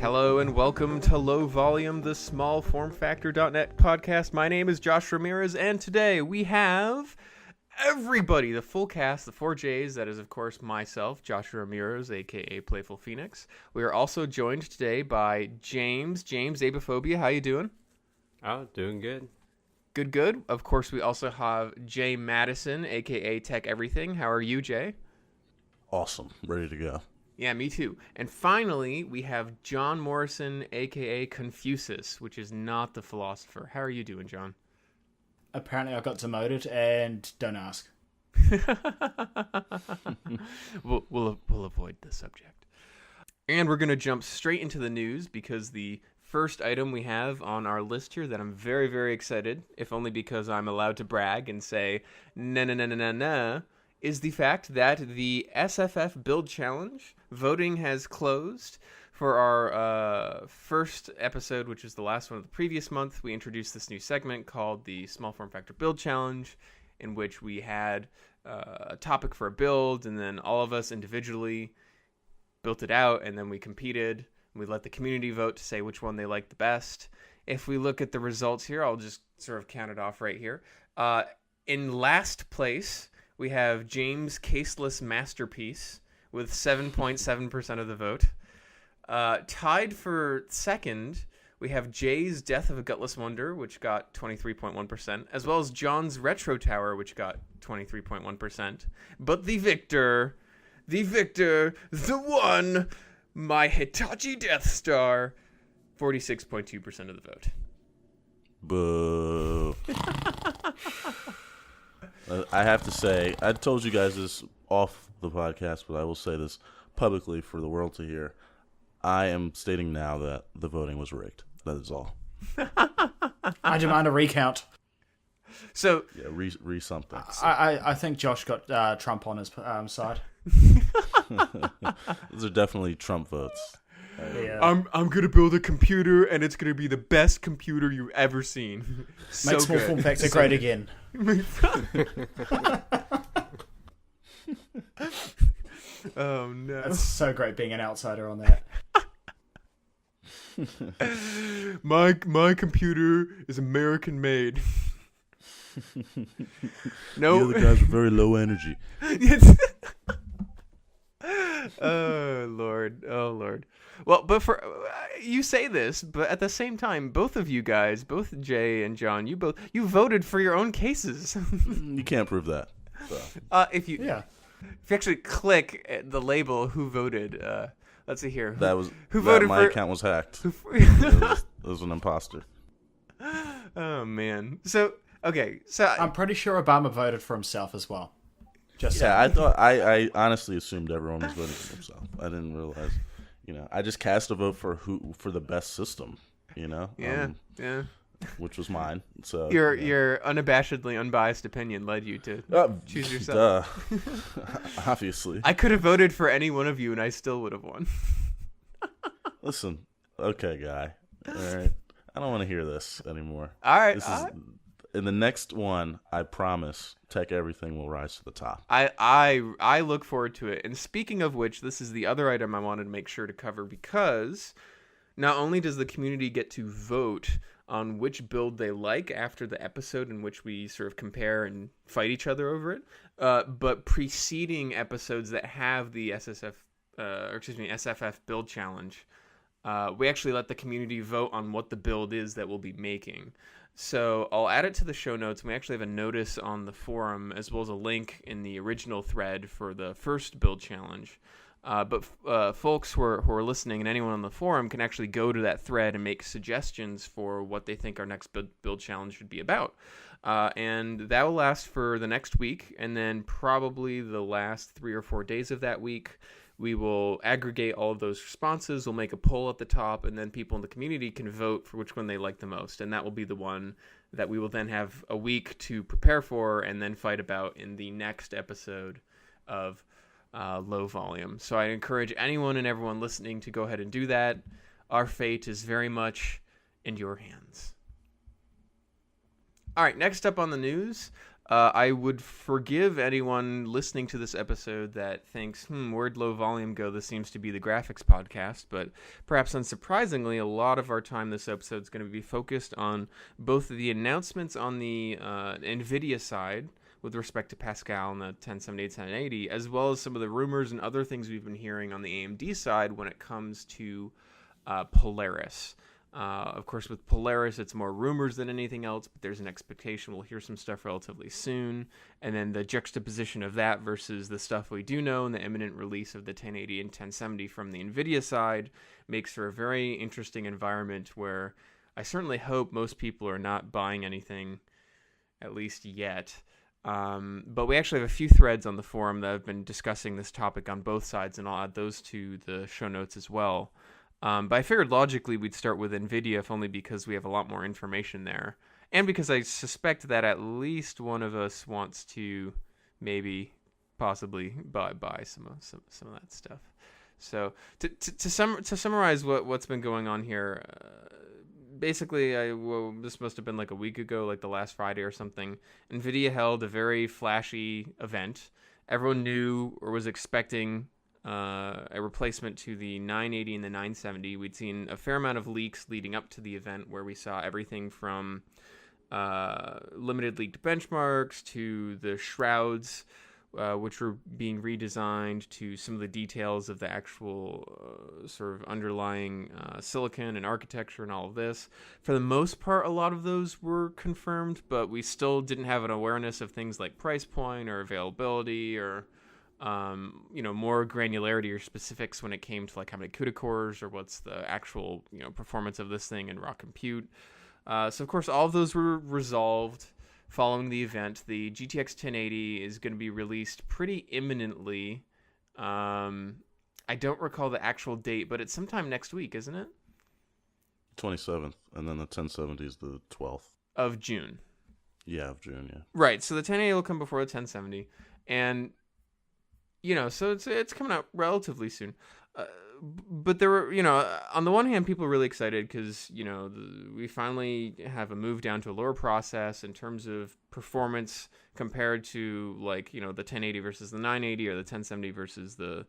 Hello and welcome to Low Volume, the smallformfactor.net podcast. My name is Joshua Ramirez, and today we have everybody, the full cast, the 4Js. That is, of course, myself, Joshua Ramirez, aka PlayfulPhoenix. We are also joined today by James. James, Aibohphobia, how you doing? Oh, doing good. Good. Of course, we also have Jay Mattison, aka Tek Everything. How are you, Jay? Awesome. Ready to go. Yeah, me too. And finally, we have John Morrison, a.k.a. Confusis, which is not the philosopher. How are you doing, John? Apparently I got demoted, and don't ask. We'll avoid the subject. And we're going to jump straight into the news, because the first item we have on our list here that I'm very, very excited, if only because I'm allowed to brag and say, na, is the fact that the SFF Build Challenge voting has closed. For our first episode, which is the last one of the previous month, we introduced this new segment called the Small Form Factor Build Challenge, in which we had a topic for a build, and then all of us individually built it out, and then we competed. We let the community vote to say which one they liked the best. If we look at the results here, I'll just sort of count it off right here. In last place, we have James' Caseless Masterpiece with 7.7% of the vote. Tied for second, we have Jay's Death of a Gutless Wonder, which got 23.1%, as well as John's Retro Tower, which got 23.1%. But the victor, the one, my Hitachi Deathstar, 46.2% of the vote. Boo. I have to say, I told you guys this off the podcast, but I will say this publicly for the world to hear. I am stating now that the voting was rigged. That is all. I demand a recount. So yeah, re something. I think Josh got Trump on his side. Those are definitely Trump votes. Yeah. I'm gonna build a computer, and it's gonna be the best computer you've ever seen. Make small form factor great again. Oh no! That's so great being an outsider on that. My computer is American made. No, The other guys are very low energy. Oh Lord. Well, but for you say this, but at the same time, both of you guys, both Jay and John, you voted for your own cases. You can't prove that. So. If you Yeah. actually click the label who voted, let's see here. Who voted my account was hacked. It was an imposter. Oh man. So okay. So I'm pretty sure Obama voted for himself as well. I honestly assumed everyone was voting for themselves. I didn't realize, I just cast a vote for the best system, Yeah. which was mine. So your unabashedly unbiased opinion led you to choose yourself. Obviously. I could have voted for any one of you, and I still would have won. Listen, okay, guy. All right, I don't want to hear this anymore. All right. In the next one, I promise, Tek Everything will rise to the top. I look forward to it. And speaking of which, this is the other item I wanted to make sure to cover, because not only does the community get to vote on which build they like after the episode in which we sort of compare and fight each other over it, but preceding episodes that have the SFF Build Challenge, we actually let the community vote on what the build is that we'll be making. So I'll add it to the show notes. We actually have a notice on the forum, as well as a link in the original thread for the first build challenge. But folks who are listening, and anyone on the forum, can actually go to that thread and make suggestions for what they think our next build challenge should be about. And that will last for the next week, and then probably the last 3 or 4 days of that week, we will aggregate all of those responses. We'll make a poll at the top, and then people in the community can vote for which one they like the most. And that will be the one that we will then have a week to prepare for and then fight about in the next episode of Low Volume. So I encourage anyone and everyone listening to go ahead and do that. Our fate is very much in your hands. All right, next up on the news, I would forgive anyone listening to this episode that thinks, where'd low volume go? This seems to be the graphics podcast. But perhaps unsurprisingly, a lot of our time this episode is going to be focused on both the announcements on the NVIDIA side with respect to Pascal and the 1078, 1080, as well as some of the rumors and other things we've been hearing on the AMD side when it comes to Polaris. Of course, with Polaris, it's more rumors than anything else, but there's an expectation we'll hear some stuff relatively soon. And then the juxtaposition of that versus the stuff we do know and the imminent release of the 1080 and 1070 from the NVIDIA side makes for a very interesting environment where I certainly hope most people are not buying anything, at least yet. But we actually have a few threads on the forum that have been discussing this topic on both sides, and I'll add those to the show notes as well. But I figured logically we'd start with NVIDIA, if only because we have a lot more information there. And because I suspect that at least one of us wants to possibly buy some of that stuff. So to summarize what's been going on here, basically, this must have been like a week ago, like the last Friday or something. NVIDIA held a very flashy event. Everyone knew or was expecting a replacement to the 980 and the 970. We'd seen a fair amount of leaks leading up to the event where we saw everything from limited leaked benchmarks to the shrouds, which were being redesigned, to some of the details of the actual sort of underlying silicon and architecture and all of this. For the most part, a lot of those were confirmed, but we still didn't have an awareness of things like price point or availability or more granularity or specifics when it came to like how many CUDA cores or what's the actual performance of this thing in raw compute. So of course all of those were resolved following the event. The GTX 1080 is going to be released pretty imminently. I don't recall the actual date, but it's sometime next week, isn't it? 27th, and then the 1070 is the 12th of June. Yeah, of June. Yeah. Right. So the 1080 will come before the 1070, and so it's coming out relatively soon. But there were, on the one hand, people are really excited because, we finally have a move down to a lower process in terms of performance compared to, like, the 1080 versus the 980 or the 1070 versus the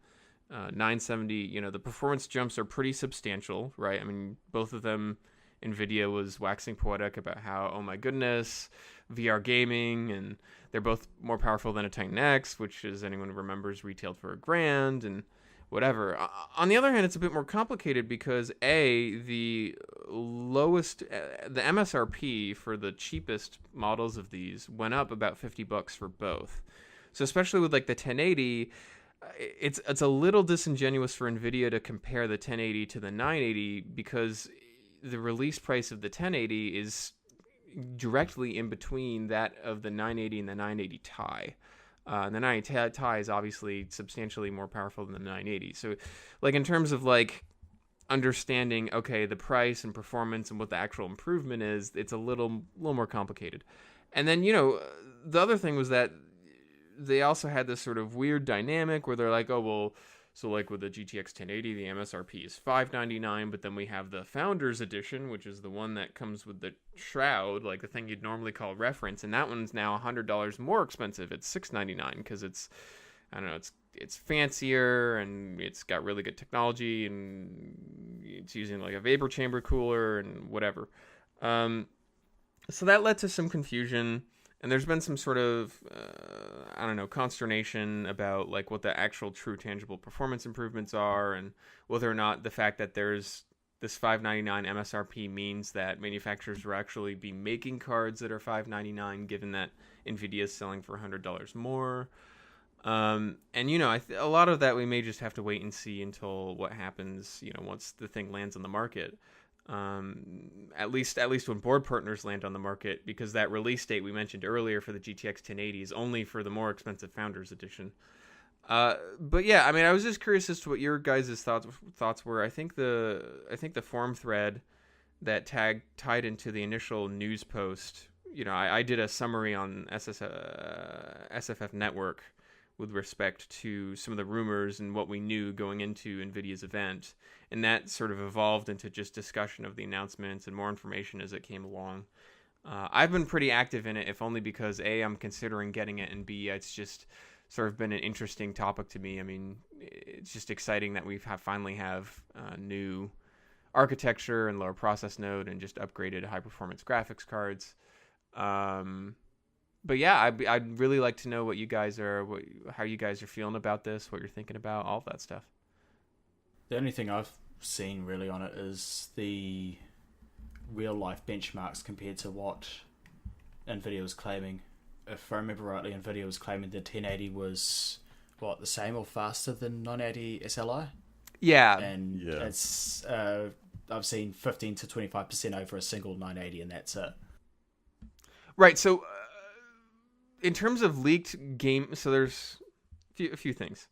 970. The performance jumps are pretty substantial, right? I mean, both of them, NVIDIA was waxing poetic about how, oh my goodness, VR gaming, and they're both more powerful than a Titan X, which, as anyone remembers, retailed for $1,000 and whatever. On the other hand, it's a bit more complicated because the MSRP for the cheapest models of these went up about $50 for both. So especially with like the 1080, it's a little disingenuous for NVIDIA to compare the 1080 to the 980 because the release price of the 1080 is directly in between that of the 980 and the 980 Ti. The 980 Ti is obviously substantially more powerful than the 980. So, like, in terms of, like, understanding, okay, the price and performance and what the actual improvement is, it's a little more complicated. And then, the other thing was that they also had this sort of weird dynamic where they're like, oh, well, so, like, with the GTX 1080, the MSRP is $599, but then we have the Founders Edition, which is the one that comes with the shroud, like the thing you'd normally call reference, and that one's now $100 more expensive. It's $699 because it's fancier, and it's got really good technology, and it's using, like, a vapor chamber cooler and whatever. So that led to some confusion. And there's been some sort of, consternation about, like, what the actual true tangible performance improvements are and whether or not the fact that there's this $599 MSRP means that manufacturers will actually be making cards that are $599, given that NVIDIA is selling for $100 more. A lot of that we may just have to wait and see until what happens, once the thing lands on the market. At least when board partners land on the market, because that release date we mentioned earlier for the GTX 1080 is only for the more expensive Founders Edition. But yeah, I mean, I was just curious as to what your guys' thoughts were. I think the forum thread that tied into the initial news post, I did a summary on SFF Network with respect to some of the rumors and what we knew going into NVIDIA's event. And that sort of evolved into just discussion of the announcements and more information as it came along. I've been pretty active in it, if only because A, I'm considering getting it, and B, it's just sort of been an interesting topic to me. I mean, it's just exciting that we finally have new architecture and lower process node and just upgraded high performance graphics cards. But yeah, I'd really like to know what you guys are, how you guys are feeling about this, what you're thinking about, all of that stuff. The only thing I've seen really on it is the real life benchmarks compared to what NVIDIA was claiming. If I remember rightly, NVIDIA was claiming the 1080 was the same or faster than 980 SLI. Yeah, and it's I've seen 15 to 25% over a single 980, and that's it. Right. So, in terms of leaked game, so there's a few things.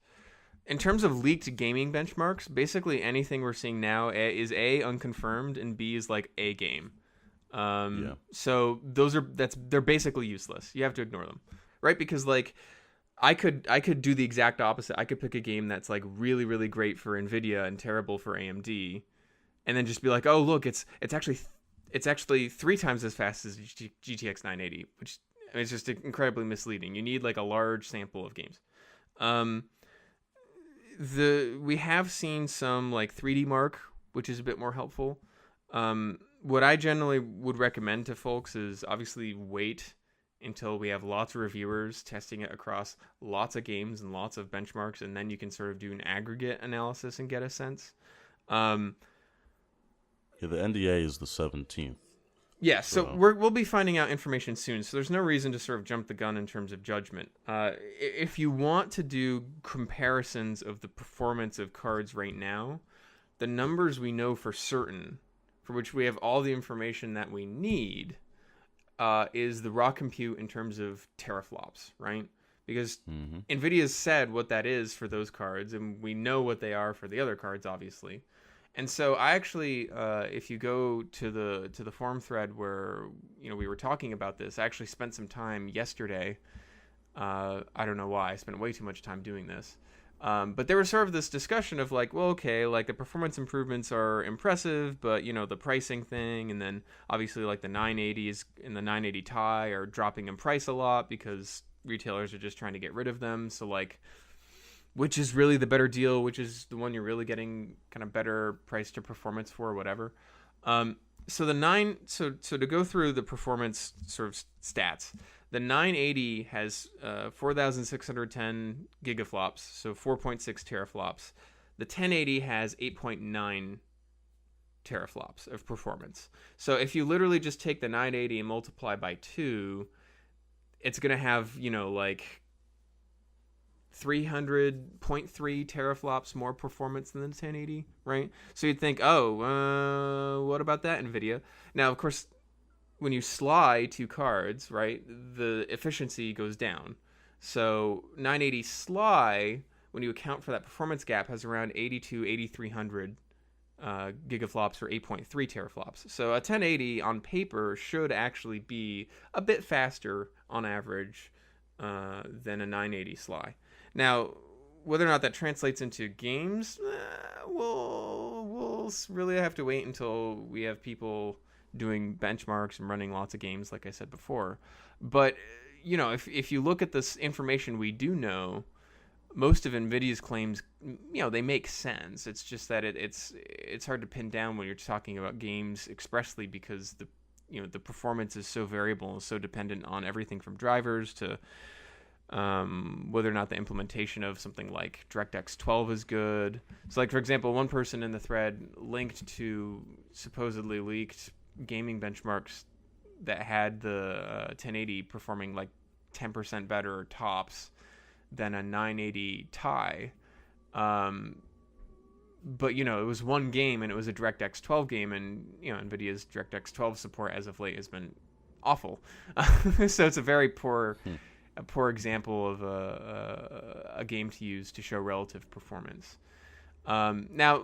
In terms of leaked gaming benchmarks, basically anything we're seeing now is A, unconfirmed, and B is like a game. So they're basically useless. You have to ignore them, right? Because like I could do the exact opposite. I could pick a game that's like really, really great for NVIDIA and terrible for AMD, and then just be like, oh look, it's actually 3 times as fast as GTX 980, which is just incredibly misleading. You need like a large sample of games. We have seen some like 3D Mark, which is a bit more helpful. What I generally would recommend to folks is obviously wait until we have lots of reviewers testing it across lots of games and lots of benchmarks, and then you can sort of do an aggregate analysis and get a sense. The NDA is the 17th. Yeah, so we'll be finding out information soon, so there's no reason to sort of jump the gun in terms of judgment. If you want to do comparisons of the performance of cards right now, the numbers we know for certain, for which we have all the information that we need, is the raw compute in terms of teraflops, right? Because NVIDIA's said what that is for those cards, and we know what they are for the other cards, obviously. And so I actually, if you go to the forum thread where we were talking about this, I actually spent some time yesterday. I don't know why I spent way too much time doing this, but there was sort of this discussion of like, well, okay, like the performance improvements are impressive, but the pricing thing, and then obviously like the 980s and the 980 Ti are dropping in price a lot because retailers are just trying to get rid of them. So like, which is really the better deal, which is the one you're really getting kind of better price to performance for, or whatever. So to go through the performance sort of stats, the 980 has 4,610 gigaflops, so 4.6 teraflops. The 1080 has 8.9 teraflops of performance. So if you literally just take the 980 and multiply by 2, it's going to have, like 300.3 teraflops more performance than the 1080, right? So you'd think, what about that, NVIDIA? Now, of course, when you sly 2 cards, right, the efficiency goes down. So 980 sly, when you account for that performance gap, has around 8,300 gigaflops for 8.3 teraflops. So a 1080 on paper should actually be a bit faster on average than a 980 sly. Now, whether or not that translates into games, we'll really have to wait until we have people doing benchmarks and running lots of games, like I said before. But, if you look at this information we do know, most of NVIDIA's claims, they make sense. It's just that it's hard to pin down when you're talking about games expressly because the performance is so variable and so dependent on everything from drivers to whether or not the implementation of something like DirectX 12 is good. So, like, for example, one person in the thread linked to supposedly leaked gaming benchmarks that had the 1080 performing like 10% better tops than a 980 Ti. But, it was one game and it was a DirectX 12 game, and, NVIDIA's DirectX 12 support as of late has been awful. So it's a very poor example of a game to use to show relative performance. Now,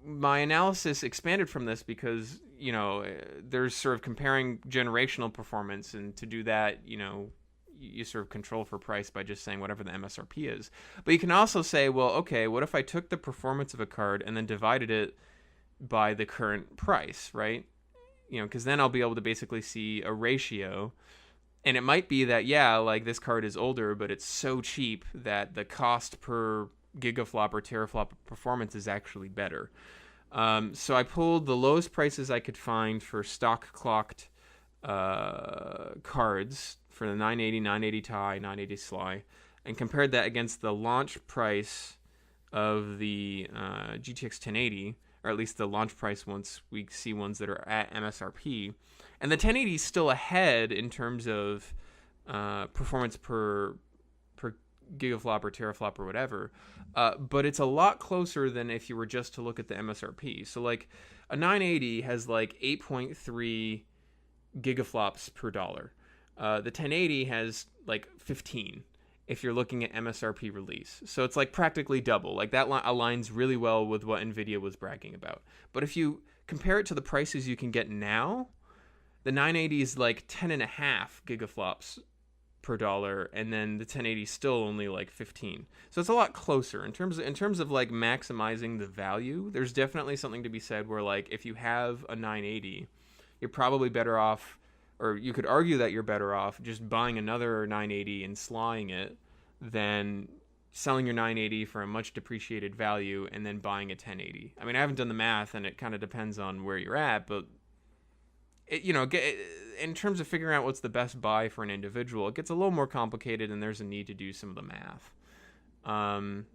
my analysis expanded from this because, there's sort of comparing generational performance, and to do that, you sort of control for price by just saying whatever the MSRP is. But you can also say, well, okay, what if I took the performance of a card and then divided it by the current price, right? because then I'll be able to basically see a ratio. And it might be that, yeah, like this card is older, but it's so cheap that the cost per gigaflop or teraflop performance is actually better. So I pulled the lowest prices I could find for stock clocked cards for the 980, 980 Ti, 980 Sly, and compared that against the launch price of the GTX 1080, or at least the launch price once we see ones that are at MSRP. And the 1080 is still ahead in terms of performance per gigaflop or teraflop or whatever, but it's a lot closer than if you were just to look at the MSRP. So like a 980 has like 8.3 gigaflops per dollar. The 1080 has like 15 if you're looking at MSRP release. So it's like practically double. Like that aligns really well with what NVIDIA was bragging about. But if you compare it to the prices you can get now, the 980 is like 10.5 gigaflops per dollar, and then the 1080 is still only like 15. So it's a lot closer in terms of like maximizing the value. There's definitely something to be said where like if you have a 980, you're probably better off, or you could argue that you're better off just buying another 980 and slying it than selling your 980 for a much depreciated value and then buying a 1080. I mean, I haven't done the math, and it kind of depends on where you're at, but in terms of figuring out what's the best buy for an individual, it gets a little more complicated, and there's a need to do some of the math. But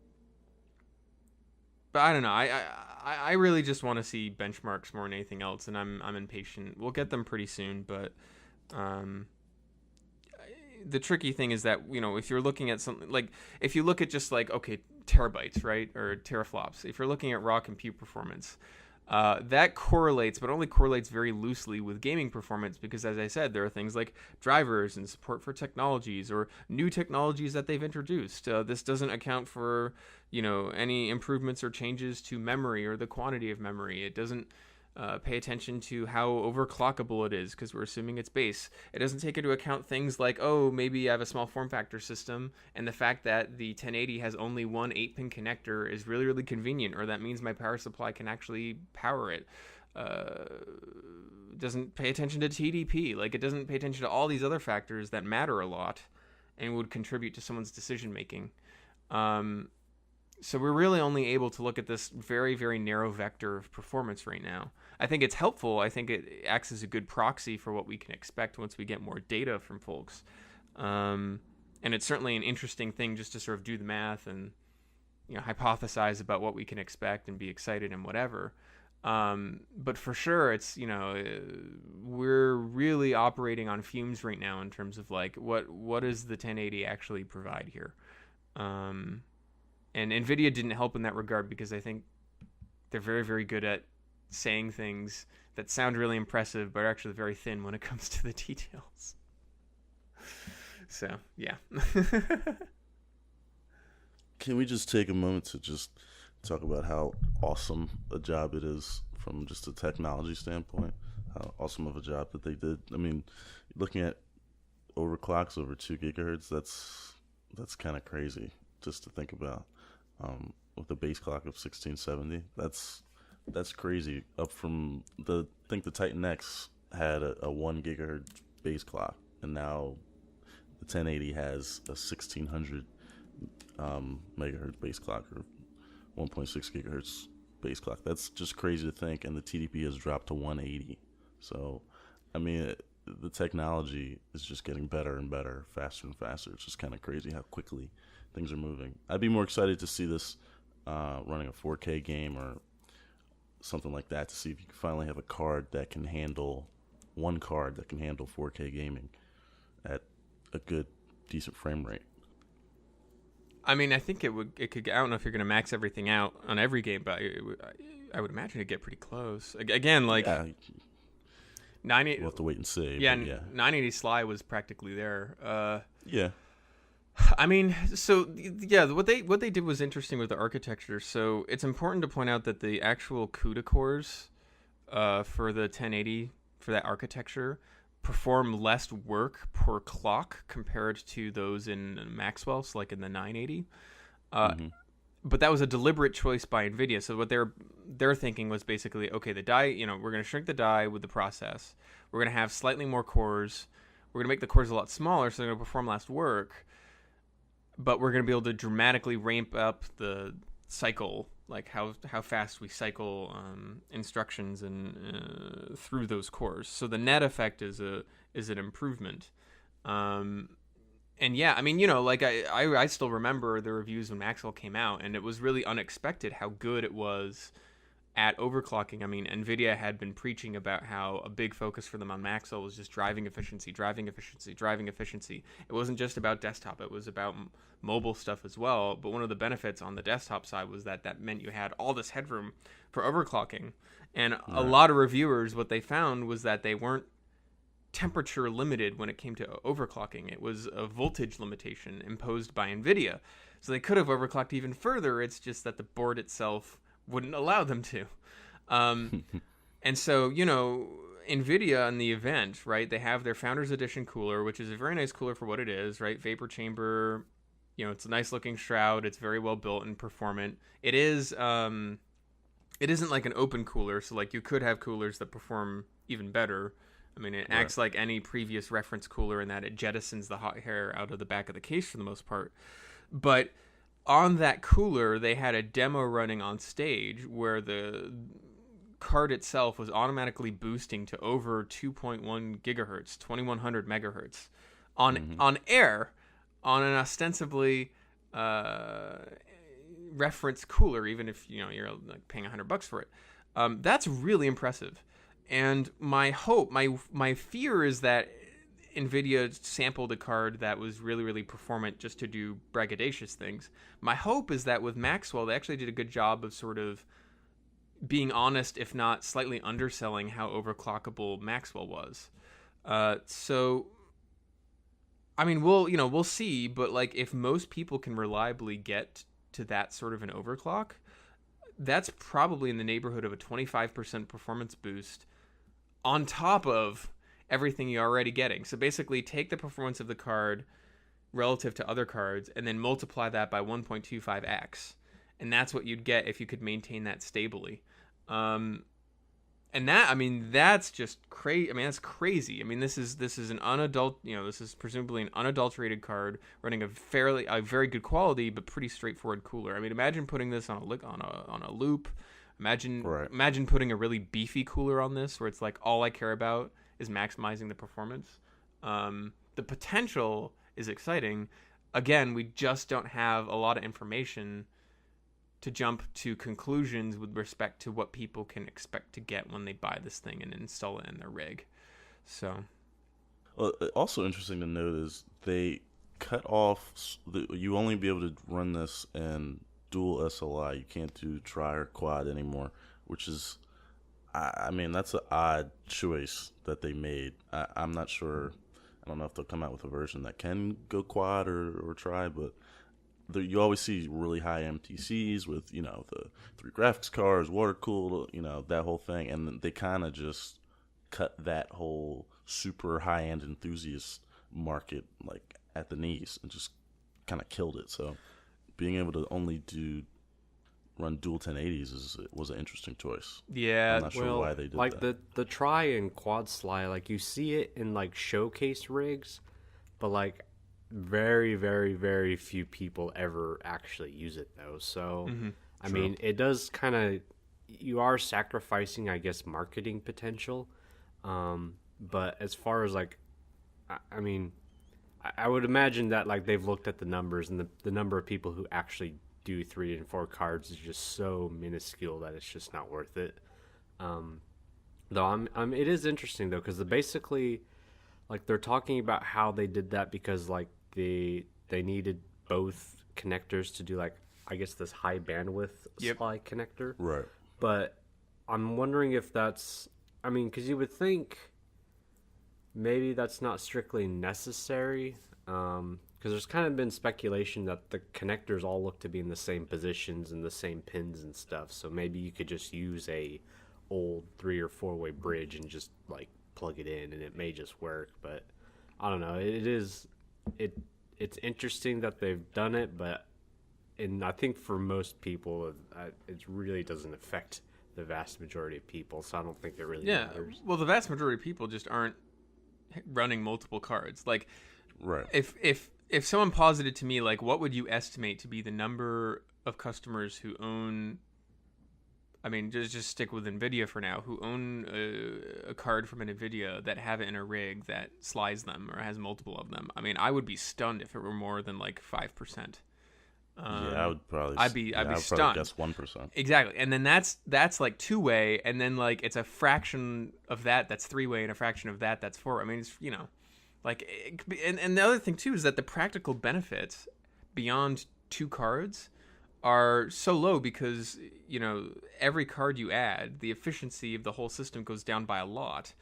I don't know. I really just want to see benchmarks more than anything else, and I'm impatient. We'll get them pretty soon, but the tricky thing is that, if you're looking at something like, if you look at just like, okay, terabytes, right, or teraflops, if you're looking at raw compute performance, that correlates, but only correlates very loosely with gaming performance because, as I said, there are things like drivers and support for technologies or new technologies that they've introduced. This doesn't account for, any improvements or changes to memory or the quantity of memory. It doesn't pay attention to how overclockable it is because we're assuming it's base. It doesn't take into account things like, oh, maybe I have a small form factor system, and the fact that the 1080 has only one 8-pin connector is really, really convenient, or that means my power supply can actually power it. Doesn't pay attention to TDP. Like, it doesn't pay attention to all these other factors that matter a lot and would contribute to someone's decision making. So we're really only able to look at this very, very narrow vector of performance right now. I think it's helpful. I think it acts as a good proxy for what we can expect once we get more data from folks. And it's certainly an interesting thing just to sort of do the math and, hypothesize about what we can expect and be excited and whatever. But for sure, it's, we're really operating on fumes right now in terms of like, what does the 1080 actually provide here? And NVIDIA didn't help in that regard because I think they're very, very good at saying things that sound really impressive but are actually very thin when it comes to the details. So, yeah. Can we just take a moment to just talk about how awesome a job it is from just a technology standpoint? How awesome of a job that they did. I mean, looking at overclocks over 2 gigahertz, that's kind of crazy just to think about. With a base clock of 1670, that's crazy. Up from I think the Titan X had a 1 gigahertz base clock, and now the 1080 has a 1600 megahertz base clock, or 1.6 gigahertz base clock. That's just crazy to think, and the TDP has dropped to 180. So, I mean, the technology is just getting better and better, faster and faster. It's just kind of crazy how quickly things are moving. I'd be more excited to see this running a 4K game or something like that, to see if you can finally have one card that can handle 4K gaming at a good, decent frame rate. I mean, I think it could. I don't know if you're going to max everything out on every game, but I would imagine it'd get pretty close. Again, like, yeah, 980. We'll have to wait and see. Yeah, yeah. 980 Sly was practically there. Yeah. I mean, so yeah, what they did was interesting with the architecture. So it's important to point out that the actual CUDA cores for the 1080 for that architecture perform less work per clock compared to those in Maxwell's, like in the 980. but that was a deliberate choice by NVIDIA. So what they're thinking was basically, okay, the die, we're going to shrink the die with the process. We're going to have slightly more cores. We're going to make the cores a lot smaller, so they're going to perform less work. But we're going to be able to dramatically ramp up the cycle, like how fast we cycle instructions and through those cores. So the net effect is an improvement. And yeah, I mean, like I still remember the reviews when Maxwell came out, and it was really unexpected how good it was at overclocking. I mean, NVIDIA had been preaching about how a big focus for them on Maxwell was just driving efficiency. It wasn't just about desktop. It was about mobile stuff as well. But one of the benefits on the desktop side was that meant you had all this headroom for overclocking. And a lot of reviewers, what they found was that they weren't temperature limited when it came to overclocking. It was a voltage limitation imposed by NVIDIA. So they could have overclocked even further. It's just that the board itself wouldn't allow them to. And so, NVIDIA in the event, right, they have their Founders Edition cooler, which is a very nice cooler for what it is, right? Vapor chamber, it's a nice looking shroud. It's very well built and performant. It isn't like an open cooler. So like you could have coolers that perform even better. I mean, it acts like any previous reference cooler in that it jettisons the hot air out of the back of the case for the most part. But on that cooler, they had a demo running on stage where the card itself was automatically boosting to over 2.1 gigahertz, 2100 megahertz on air on an ostensibly reference cooler, even if you're like paying $100 for it. That's really impressive. And my hope, my fear is that NVIDIA sampled a card that was really, really performant just to do braggadocious things. My hope is that with Maxwell, they actually did a good job of sort of being honest, if not slightly underselling how overclockable Maxwell was. So, I mean, we'll see, but like if most people can reliably get to that sort of an overclock, that's probably in the neighborhood of a 25% performance boost on top of everything you're already getting. So basically take the performance of the card relative to other cards and then multiply that by 1.25x. And that's what you'd get if you could maintain that stably. And that, I mean, that's just crazy. I mean, that's crazy. I mean, this is an this is presumably an unadulterated card running a very good quality, but pretty straightforward cooler. I mean, imagine putting this on a loop. Imagine putting a really beefy cooler on this where it's like all I care about is maximizing the performance. The potential is exciting. Again, we just don't have a lot of information to jump to conclusions with respect to what people can expect to get when they buy this thing and install it in their rig. So, well, also interesting to note is they cut off. You only be able to run this in dual SLI. You can't do tri or quad anymore, which is, I mean, that's an odd choice that they made. I'm not sure. I don't know if they'll come out with a version that can go quad or tri, but you always see really high MTCs with, the 3 graphics cards, water cooled, that whole thing. And they kind of just cut that whole super high end enthusiast market like at the knees and just kind of killed it. So being able to only run dual 1080s was an interesting choice. Yeah. I'm not sure why they did like that. the tri and quad sly, like you see it in like showcase rigs, but like very, very, very few people ever actually use it though. So, I mean, it does kind of, you are sacrificing, I guess, marketing potential. But as far as like, I mean, I would imagine that like they've looked at the numbers and the number of people who actually do 3 and 4 cards is just so minuscule that it's just not worth it. Though it is interesting though, because basically, like they're talking about how they did that because like they needed both connectors to do like, I guess, this high bandwidth SLI connector. Right. But I'm wondering if that's, I mean, because you would think maybe that's not strictly necessary. Because there's kind of been speculation that the connectors all look to be in the same positions and the same pins and stuff. So maybe you could just use a old 3 or 4-way bridge and just like plug it in and it may just work. But I don't know. It's interesting that they've done it, but and I think for most people, it really doesn't affect the vast majority of people. So I don't think it really matters. Well, the vast majority of people just aren't running multiple cards. Like, Right. If someone posited to me, like, what would you estimate to be the number of customers who own, I mean, just stick with NVIDIA for now, who own a card from an NVIDIA that have it in a rig that slides them or has multiple of them. I mean, I would be stunned if it were more than like 5%. I would probably. I'd be probably stunned. guess 1%. Exactly, and then that's like two-way, and then like it's a fraction of that's three-way, and a fraction of that's four. I mean, it's like, and the other thing too is that the practical benefits beyond two cards are so low because every card you add, the efficiency of the whole system goes down by a lot,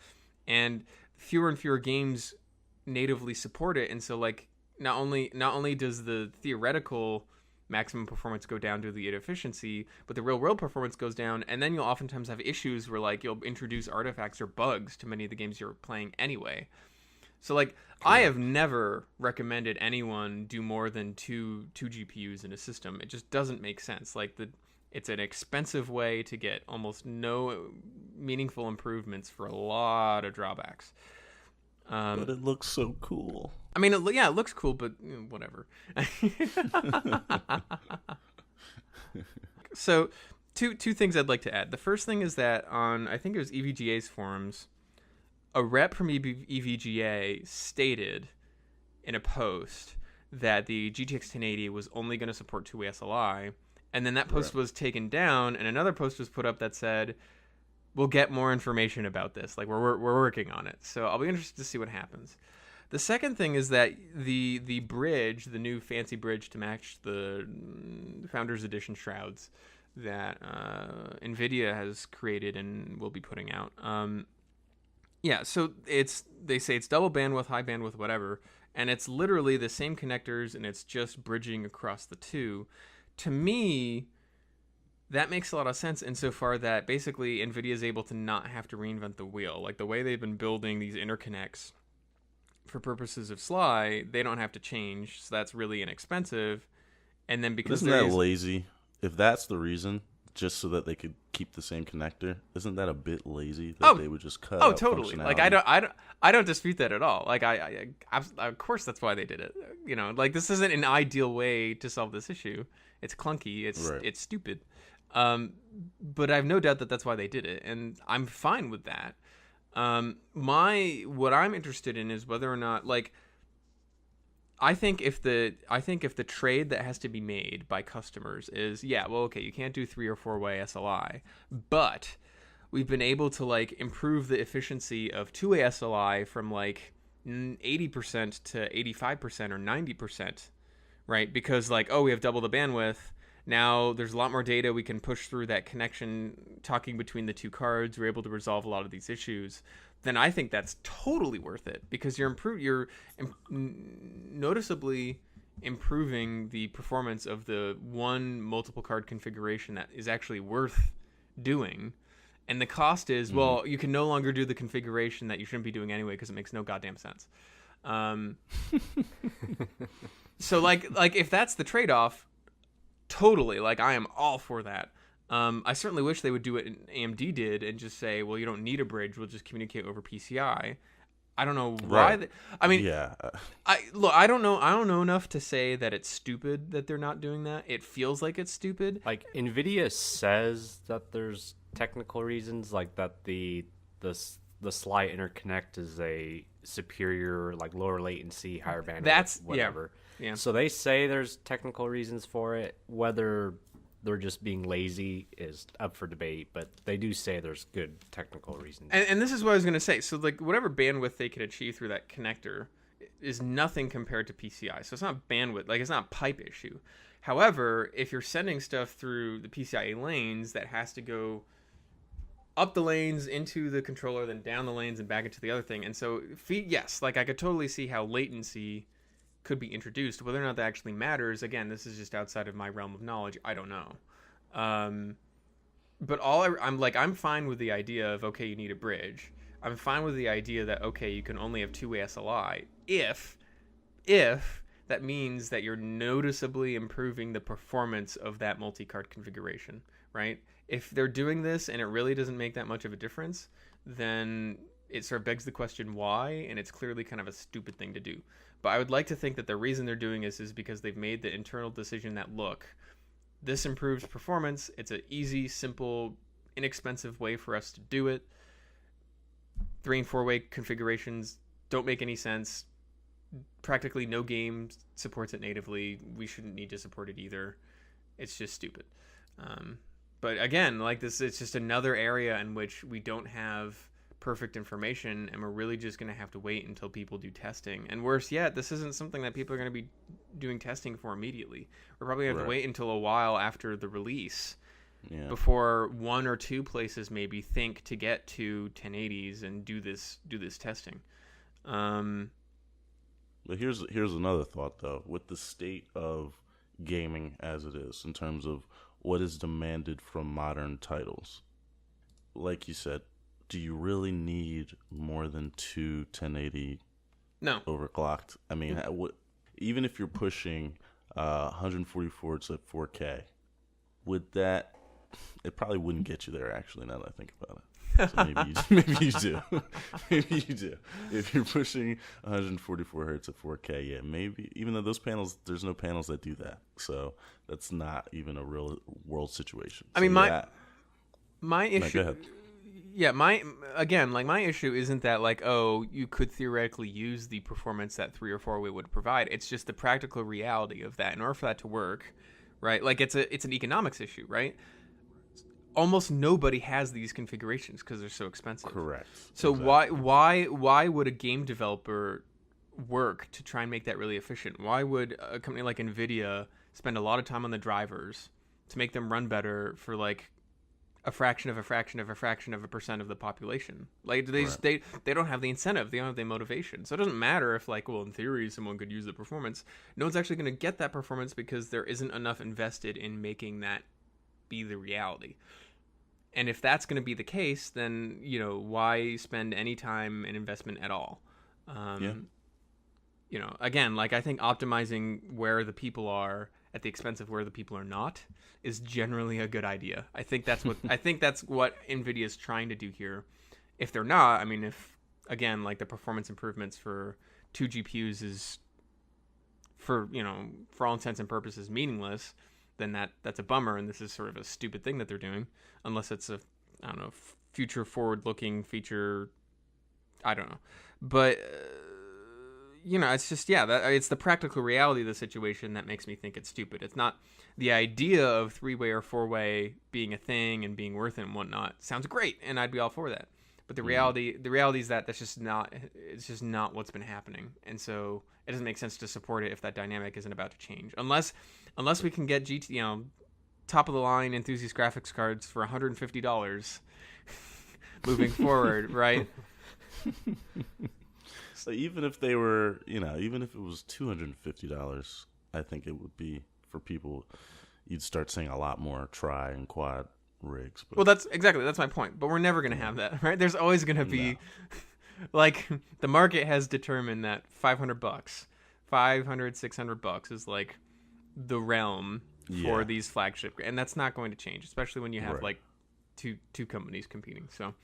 and fewer and fewer games natively support it, and so like not only does the theoretical maximum performance go down due to the efficiency, but the real world performance goes down, and then you'll oftentimes have issues where like you'll introduce artifacts or bugs to many of the games you're playing anyway. So like I have never recommended anyone do more than two GPUs in a system. It just doesn't make sense. Like it's an expensive way to get almost no meaningful improvements for a lot of drawbacks. But it looks so cool. I mean, it looks cool, but whatever. So, two things I'd like to add. The first thing is that on, I think it was EVGA's forums, a rep from EVGA stated in a post that the GTX 1080 was only going to support 2-way SLI, and then that post was taken down, and another post was put up that said, we'll get more information about this. Like, we're working on it. So I'll be interested to see what happens. The second thing is that the bridge, the new fancy bridge to match the Founders Edition shrouds that NVIDIA has created and will be putting out. So they say it's double bandwidth, high bandwidth, whatever, and it's literally the same connectors, and it's just bridging across the two. To me, that makes a lot of sense insofar that basically NVIDIA is able to not have to reinvent the wheel. Like the way they've been building these interconnects for purposes of SLI, they don't have to change, so that's really inexpensive. And then because isn't that lazy? If that's the reason, just so that they could keep the same connector, isn't that a bit lazy? That they would just cut. Oh, totally. Like I don't dispute that at all. Like I of course that's why they did it. Like this isn't an ideal way to solve this issue. It's clunky. It's stupid. But I have no doubt that that's why they did it, and I'm fine with that. What I'm interested in is whether or not, like, I think if the trade that has to be made by customers is, you can't do 3 or 4-way SLI, but we've been able to like improve the efficiency of 2-way SLI from like 80% to 85% or 90%, right? Because like, we have double the bandwidth. Now there's a lot more data we can push through that connection, talking between the two cards. We're able to resolve a lot of these issues. Then I think that's totally worth it because you're noticeably improving the performance of the one multiple card configuration that is actually worth doing. And the cost is, you can no longer do the configuration that you shouldn't be doing anyway because it makes no goddamn sense. So like if that's the trade-off, totally, like I am all for that. I certainly wish they would do what AMD did and just say, well, you don't need a bridge, we'll just communicate over PCI. I don't know why. I don't know enough to say that it's stupid that they're not doing that. It feels like it's stupid. Like NVIDIA says that there's technical reasons, like that the SLI interconnect is a superior, like lower latency, higher bandwidth. That's whatever. Yeah. So they say there's technical reasons for it. Whether they're just being lazy is up for debate, but they do say there's good technical reasons. And this is what I was going to say. So like whatever bandwidth they could achieve through that connector is nothing compared to PCI. So it's not bandwidth, like it's not a pipe issue. However, if you're sending stuff through the PCIe lanes that has to go up the lanes into the controller, then down the lanes and back into the other thing. And so yes, like I could totally see how latency could be introduced. Whether or not that actually matters, again, this is just outside of my realm of knowledge. I don't know. But I'm fine with the idea of, okay, you need a bridge. I'm fine with the idea that, okay, you can only have 2-way SLI if that means that you're noticeably improving the performance of that multi-card configuration, right? If they're doing this and it really doesn't make that much of a difference, then it sort of begs the question why, and it's clearly kind of a stupid thing to do. But I would like to think that the reason they're doing this is because they've made the internal decision that, look, this improves performance. It's an easy, simple, inexpensive way for us to do it. 3 and 4-way configurations don't make any sense. Practically no game supports it natively. We shouldn't need to support it either. It's just stupid. But again, like this, it's just another area in which we don't have perfect information, and we're really just going to have to wait until people do testing. And worse yet, this isn't something that people are going to be doing testing for immediately. We're probably going to have to wait until a while after the release before 1 or 2 places maybe think to get to 1080s and do this testing. But here's another thought though, with the state of gaming as it is in terms of what is demanded from modern titles. Like you said, do you really need more than 2 1080 overclocked? I mean, even if you're pushing 144 to 4K, would that? It probably wouldn't get you there. Actually, now that I think about it, so maybe you do. Maybe you do. If you're pushing 144 hertz at 4K, yeah, maybe. Even though those panels, there's no panels that do that, so that's not even a real world situation. I mean, my issue. Go ahead. Yeah, my issue isn't that like, oh, you could theoretically use the performance that 3 or 4-way would provide. It's just the practical reality of that. In order for that to work, right? Like it's an economics issue, right? Almost nobody has these configurations because they're so expensive. Correct. So exactly. why would a game developer work to try and make that really efficient? Why would a company like NVIDIA spend a lot of time on the drivers to make them run better for like a fraction of a percent of the population? Like they don't have the incentive, they don't have the motivation. So it doesn't matter if like, well, in theory someone could use the performance. No one's actually going to get that performance because there isn't enough invested in making that be the reality. And if that's going to be the case, then why spend any time and investment at all? Again, like I think optimizing where the people are at the expense of where the people are not is generally a good idea. I think that's what NVIDIA is trying to do here. If they're not, I mean, if again, like the performance improvements for 2 GPUs is for all intents and purposes meaningless, then that's a bummer, and this is sort of a stupid thing that they're doing, unless it's a future forward-looking feature. I don't know, but it's just it's the practical reality of the situation that makes me think it's stupid. It's not the idea of 3-way or 4-way being a thing and being worth it and whatnot. Sounds great, and I'd be all for that. But the reality is that that's just not. It's just not what's been happening, and so it doesn't make sense to support it if that dynamic isn't about to change. Unless we can get top of the line enthusiast graphics cards for $150 moving forward, right? So even if they were, even if it was $250, I think it would be for people. You'd start seeing a lot more tri and quad rigs. But... Well, that's my point. But we're never going to have that, right? There's always going to be, like, the market has determined that $500, $600 is like the realm for these flagship, and that's not going to change, especially when you have like two companies competing. So,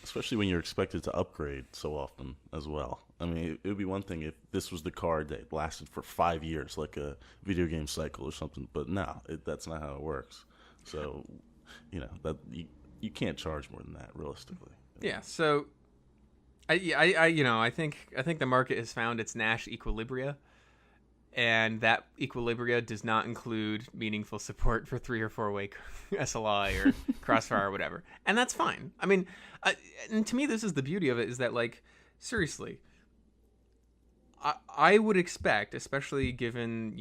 especially when you're expected to upgrade so often as well. I mean, it would be one thing if this was the card that lasted for 5 years, like a video game cycle or something. But no, that's not how it works. So, that you can't charge more than that realistically. Yeah. So, I think the market has found its Nash equilibria. And that equilibria does not include meaningful support for 3 or 4-way SLI or Crossfire or whatever. And that's fine. I mean, and to me, this is the beauty of it, is that, like, seriously, I would expect, especially given,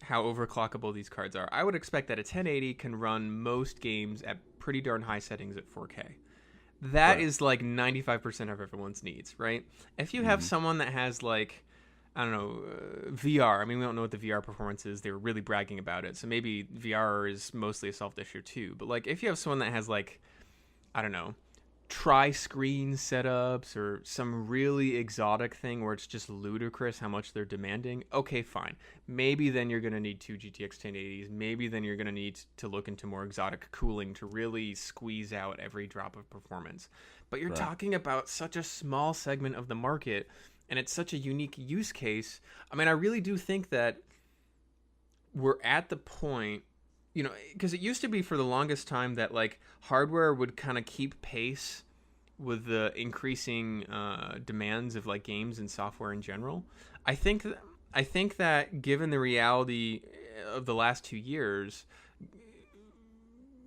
how overclockable these cards are, I would expect that a 1080 can run most games at pretty darn high settings at 4K. That is, like, 95% of everyone's needs, right? If you have someone that has, like... I don't know, VR. I mean, we don't know what the VR performance is. They were really bragging about it. So maybe VR is mostly a soft issue too. But like, if you have someone that has like, I don't know, tri-screen setups or some really exotic thing where it's just ludicrous how much they're demanding, okay, fine. Maybe then you're going to need two GTX 1080s. Maybe then you're going to need to look into more exotic cooling to really squeeze out every drop of performance. But you're talking about such a small segment of the market, and it's such a unique use case. I mean, I really do think that we're at the point, you know, because it used to be for the longest time that like hardware would kind of keep pace with the increasing demands of like games and software in general. I think that given the reality of the last 2 years,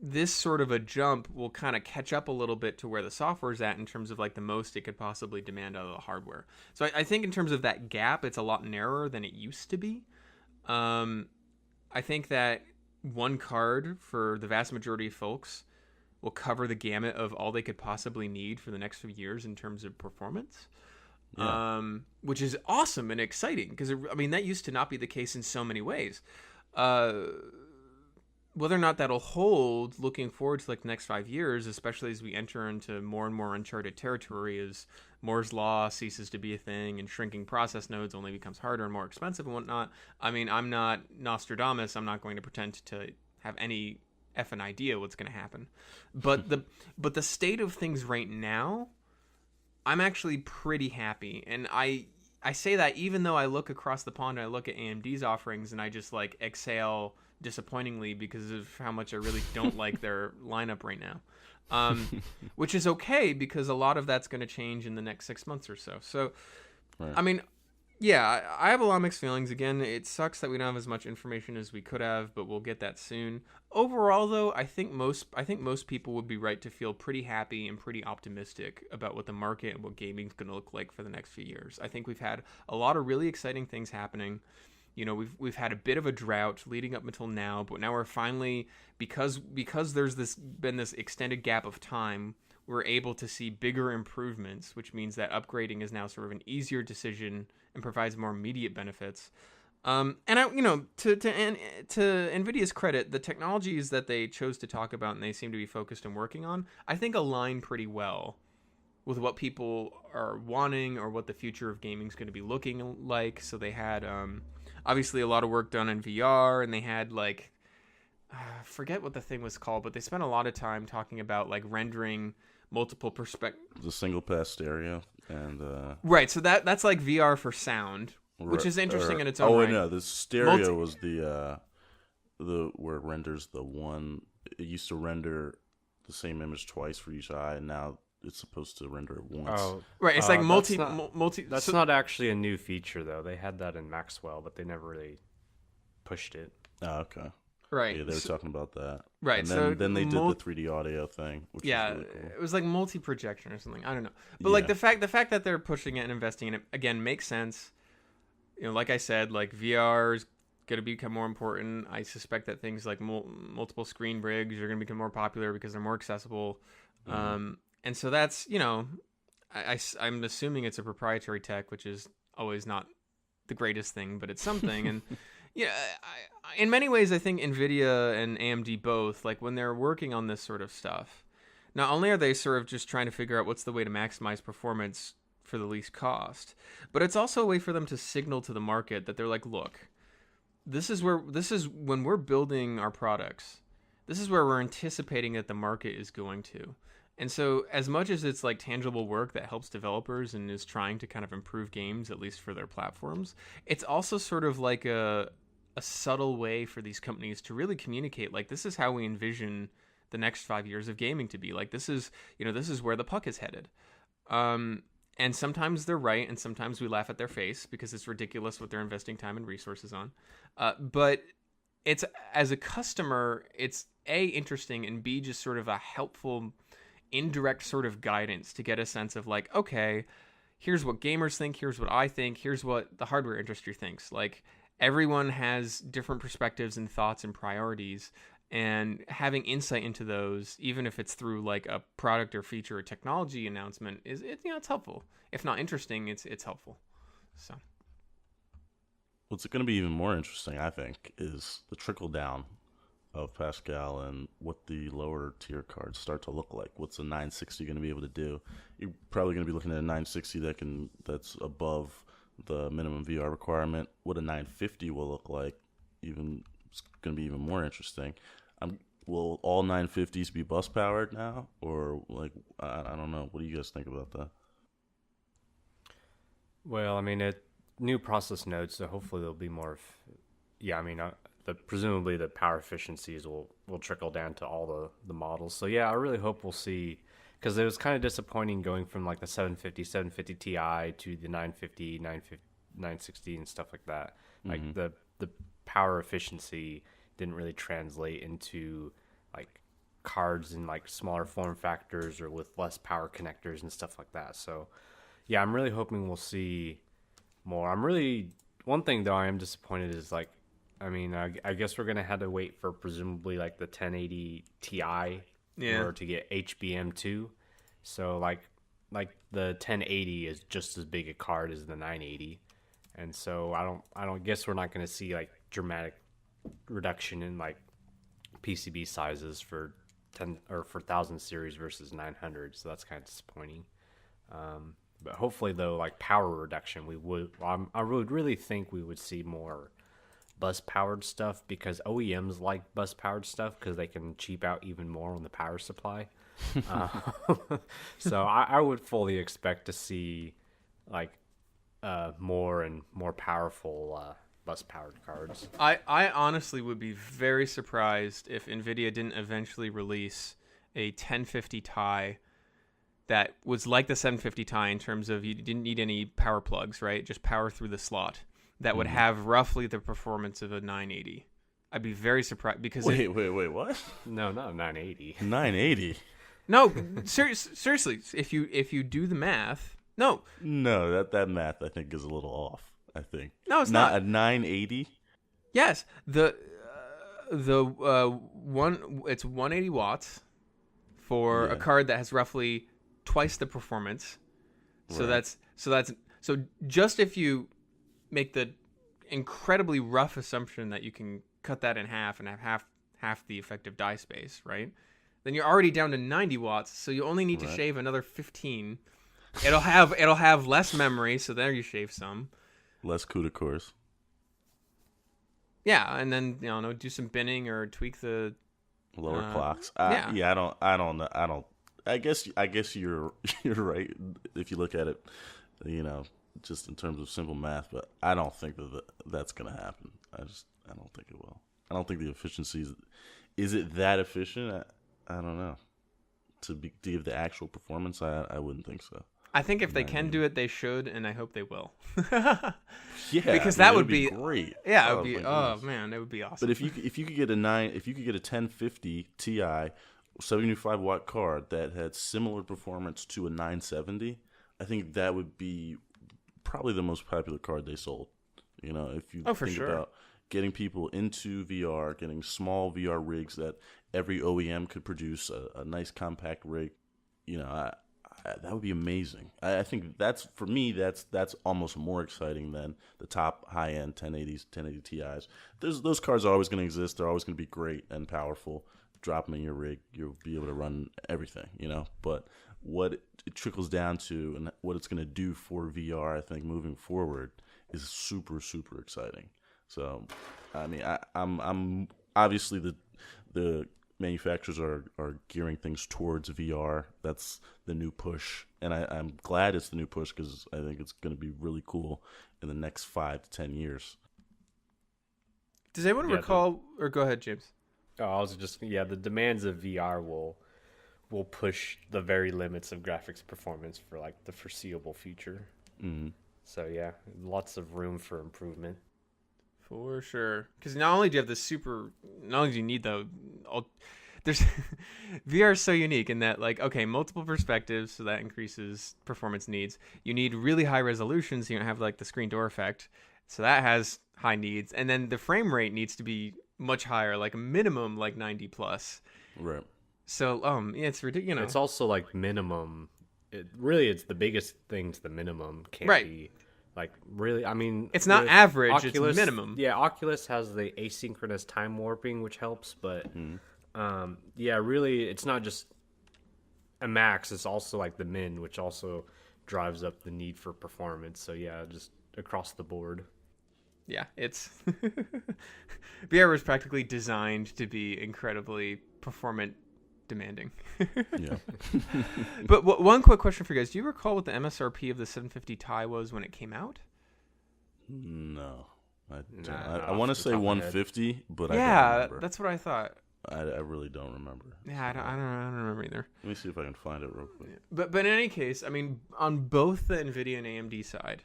this sort of a jump will kind of catch up a little bit to where the software is at in terms of like the most it could possibly demand out of the hardware. So I think in terms of that gap, it's a lot narrower than it used to be. I think that one card for the vast majority of folks will cover the gamut of all they could possibly need for the next few years in terms of performance, which is awesome and exciting because, I mean, that used to not be the case in so many ways. Whether or not that'll hold looking forward to like the next 5 years, especially as we enter into more and more uncharted territory as Moore's Law ceases to be a thing and shrinking process nodes only becomes harder and more expensive and whatnot. I mean, I'm not Nostradamus. I'm not going to pretend to have any effing idea what's going to happen. But the state of things right now, I'm actually pretty happy. And I say that even though I look across the pond and I look at AMD's offerings and I just like exhale disappointingly because of how much I really don't like their lineup right now, which is okay because a lot of that's going to change in the next 6 months or so. So, I mean, yeah, I have a lot of mixed feelings. Again, it sucks that we don't have as much information as we could have, but we'll get that soon. Overall, though, I think most people would be right to feel pretty happy and pretty optimistic about what the market and what gaming is going to look like for the next few years. I think we've had a lot of really exciting things happening. You know, we've had a bit of a drought leading up until now, but now we're finally, because there's been this extended gap of time, we're able to see bigger improvements, which means that upgrading is now sort of an easier decision and provides more immediate benefits. And I, you know, to NVIDIA's credit, the technologies that they chose to talk about and they seem to be focused and working on, I think align pretty well with what people are wanting or what the future of gaming is going to be looking like. So they had obviously a lot of work done in VR, and they had like I forget what the thing was called, but they spent a lot of time talking about like rendering multiple perspectives. The single pass stereo and right. So that's like VR for sound, which is interesting in its own right. Oh no, the stereo was the where it renders the one. It used to render the same image twice for each eye, and now it's supposed to render it once. Oh, right. It's like multi. That's not actually a new feature, though. They had that in Maxwell, but they never really pushed it. Oh, okay. Right. Yeah, they were talking about that. Right. And then they did the 3D audio thing, which was really cool. It was like multi-projection or something. I don't know. But like the fact that they're pushing it and investing in it again makes sense. You know, like I said, like VR is going to become more important. I suspect that things like multiple screen rigs are going to become more popular because they're more accessible. Mm-hmm. And so that's, you know, I'm assuming it's a proprietary tech, which is always not the greatest thing, but it's something. And yeah, in many ways, I think NVIDIA and AMD both, like when they're working on this sort of stuff, not only are they sort of just trying to figure out what's the way to maximize performance for the least cost, but it's also a way for them to signal to the market that they're like, look, this is when we're building our products, this is where we're anticipating that the market is going to. And so as much as it's like tangible work that helps developers and is trying to kind of improve games, at least for their platforms, it's also sort of like a subtle way for these companies to really communicate, like, this is how we envision the next 5 years of gaming to be. Like, this is where the puck is headed. And sometimes they're right, and sometimes we laugh at their face because it's ridiculous what they're investing time and resources on. But it's, as a customer, it's A, interesting, and B, just sort of a helpful indirect sort of guidance to get a sense of like, okay, here's what gamers think, here's what I think, here's what the hardware industry thinks. Like, everyone has different perspectives and thoughts and priorities, and having insight into those, even if it's through like a product or feature or technology announcement, it's helpful. If not interesting, it's helpful. So what's going to be even more interesting, I think, is the trickle down of Pascal and what the lower tier cards start to look like. What's a 960 going to be able to do? You're probably going to be looking at a 960 that's above the minimum VR requirement. What a 950 will look like, even it's going to be even more interesting. Will all 950s be bus powered now, or like I don't know. What do you guys think about that? Well, I mean, new process nodes, so hopefully there'll be more. Presumably the power efficiencies will trickle down to all the models. So yeah, I really hope we'll see, because it was kind of disappointing going from like the 750 Ti to the 950, 960 and stuff like that. Like the power efficiency didn't really translate into like cards in like smaller form factors or with less power connectors and stuff like that. So yeah, I'm really hoping we'll see more. One thing though I am disappointed is like, I mean, I guess we're gonna have to wait for presumably like the 1080 Ti in order to get HBM2. So like the 1080 is just as big a card as the 980, and so I don't guess we're not gonna see like dramatic reduction in like PCB sizes for 10 or for 1000 series versus 900. So that's kind of disappointing. But hopefully though, like power reduction, I would really think we would see more bus powered stuff, because OEMs like bus powered stuff because they can cheap out even more on the power supply. So I would fully expect to see like more and more powerful bus powered cards. I honestly would be very surprised if NVIDIA didn't eventually release a 1050 Ti that was like the 750 Ti in terms of you didn't need any power plugs, right? Just power through the slot. That would have roughly the performance of a 980. I'd be very surprised because wait, what? No, not 980. 980. No, seriously, if you do the math, no, that math I think is a little off. I think no, it's not a 980. Yes, the one it's 180 watts for a card that has roughly twice the performance. So Right. that's just if you make the incredibly rough assumption that you can cut that in half and have half the effective die space, right? Then you're already down to 90 watts, so you only need to shave another 15. It'll have less memory, so there you shave some. Less CUDA cores. Yeah, and then do some binning or tweak the Lower clocks. yeah. I don't know. I guess you're right if you look at it, just in terms of simple math, but I don't think that's going to happen. I don't think it will. I don't think the efficiency is it that efficient? I don't know. To give the actual performance, I wouldn't think so. I think if they can do it, they should, and I hope they will. Yeah, because that would be be great. Yeah, it would be. my Oh goodness. man, it would be awesome. But if you could get a 1050 Ti 75 watt card that had similar performance to a 970, I think that would be probably the most popular card they sold. If you for think sure. about getting people into VR, getting small VR rigs that every OEM could produce a nice compact rig, that would be amazing. I think that's almost more exciting than the top high end 1080s, 1080 Ti's. Those cards are always going to exist. They're always going to be great and powerful. Drop them in your rig, you'll be able to run everything, But what it trickles down to and what it's going to do for VR, I think, moving forward, is super, super exciting. So, I mean, I'm obviously the manufacturers are gearing things towards VR. That's the new push, and I'm glad it's the new push because I think it's going to be really cool in the next 5 to 10 years. Does anyone recall? Or go ahead, James. Oh, I was just the demands of VR will push the very limits of graphics performance for like the foreseeable future. Mm-hmm. So yeah, lots of room for improvement. For sure, because not only do you have not only do you need there's VR is so unique in that multiple perspectives, so that increases performance needs. You need really high resolution, so you don't have like the screen door effect, so that has high needs, and then the frame rate needs to be much higher, like a minimum like 90 plus. Right. So it's ridiculous. It's also like minimum. It's the biggest thing to the minimum can't Right. be Like really, I mean, It's not with average, it's minimum. Yeah, Oculus has the asynchronous time warping, which helps, but yeah, really, it's not just a max. It's also like the min, which also drives up the need for performance. So yeah, just across the board. Yeah, it's VR was practically designed to be incredibly performant demanding. Yeah. But one quick question for you guys: do you recall what the MSRP of the 750 Ti was when it came out? No. Nah, I want to off the say top of my head. 150, but I Yeah, don't remember. that's what I thought. I really don't remember. Yeah, I don't remember either. Let me see if I can find it real quick. But in any case, I mean, on both the NVIDIA and AMD side,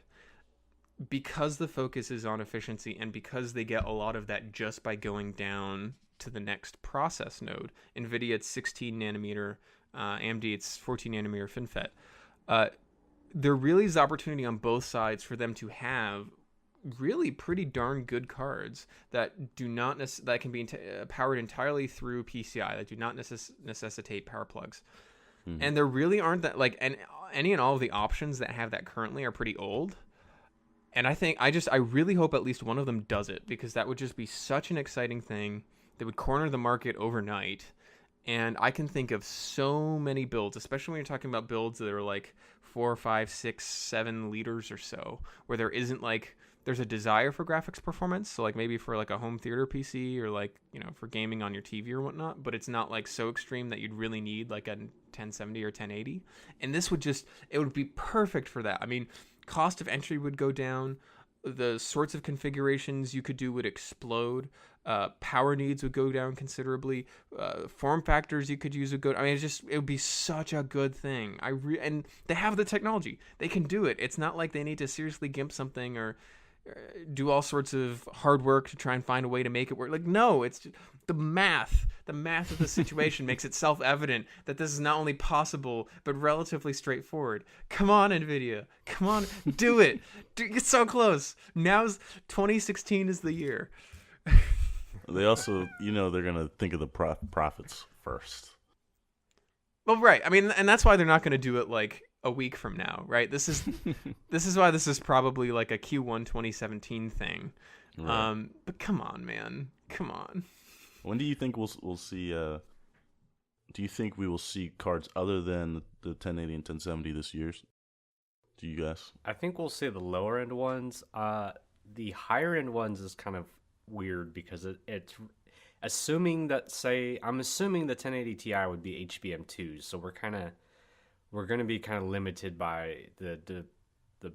because the focus is on efficiency and because they get a lot of that just by going down to the next process node, NVIDIA it's 16 nanometer, AMD it's 14 nanometer FinFET, there really is opportunity on both sides for them to have really pretty darn good cards that do not that can be powered entirely through PCI, that do not necessitate power plugs. And there really aren't that, like, and any and all of the options that have that currently are pretty old. And I really hope at least one of them does it, because that would just be such an exciting thing that would corner the market overnight. And I can think of so many builds, especially when you're talking about builds that are like 4, 5, 6, 7 liters or so, where there isn't like, there's a desire for graphics performance. So like maybe for like a home theater PC or like, you know, for gaming on your TV or whatnot, but it's not like so extreme that you'd really need like a 1070 or 1080. And this would it would be perfect for that. I mean, cost of entry would go down. The sorts of configurations you could do would explode. Power needs would go down considerably. Form factors you could use would go. I mean, it would be such a good thing. And they have the technology. They can do it. It's not like they need to seriously gimp something or do all sorts of hard work to try and find a way to make it work. Like, no, it's just the math of the situation makes it self-evident that this is not only possible but relatively straightforward. Come on, NVIDIA, come on, do it. You're so close. 2016 is the year. They also, they're gonna think of the profits first. Well, right. I mean, and that's why they're not going to do it like a week from now, right? This is why this is probably like a Q1 2017 thing. Right. But come on, man, come on. When do you think we'll see? Do you think we will see cards other than the 1080 and 1070 this year? Do you guys? I think we'll see the lower end ones. The higher end ones is kind of weird because it's assuming that, I'm assuming the 1080 Ti would be HBM2s, so we're going to be kind of limited by the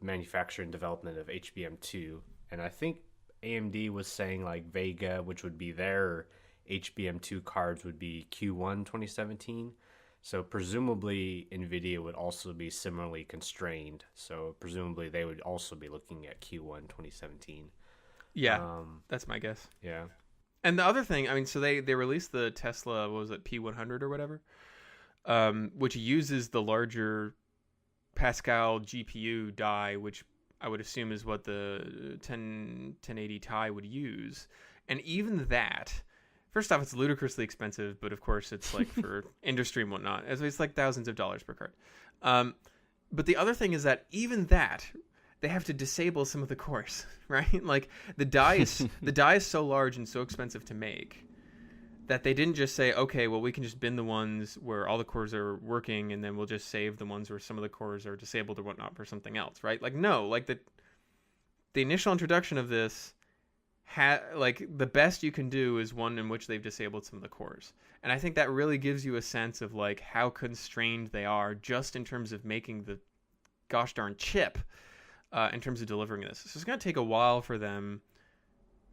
manufacture and development of HBM2. And I think AMD was saying like Vega, which would be their HBM2 cards, would be Q1 2017. So presumably NVIDIA would also be similarly constrained. So presumably they would also be looking at Q1 2017. Yeah, that's my guess. Yeah. And the other thing, I mean, so they released the Tesla, what was it, P100 or whatever, which uses the larger Pascal GPU die, which I would assume is what the 1080 Ti would use. And even that, first off, it's ludicrously expensive, but of course it's like for industry and whatnot. It's like thousands of dollars per card. But the other thing is that even that, they have to disable some of the cores, right? Like the die is so large and so expensive to make that they didn't just say, okay, well, we can just bin the ones where all the cores are working, and then we'll just save the ones where some of the cores are disabled or whatnot for something else, right? Like, no, like the initial introduction of this like the best you can do is one in which they've disabled some of the cores. And I think that really gives you a sense of like how constrained they are just in terms of making the gosh darn chip. In terms of delivering this. So it's going to take a while for them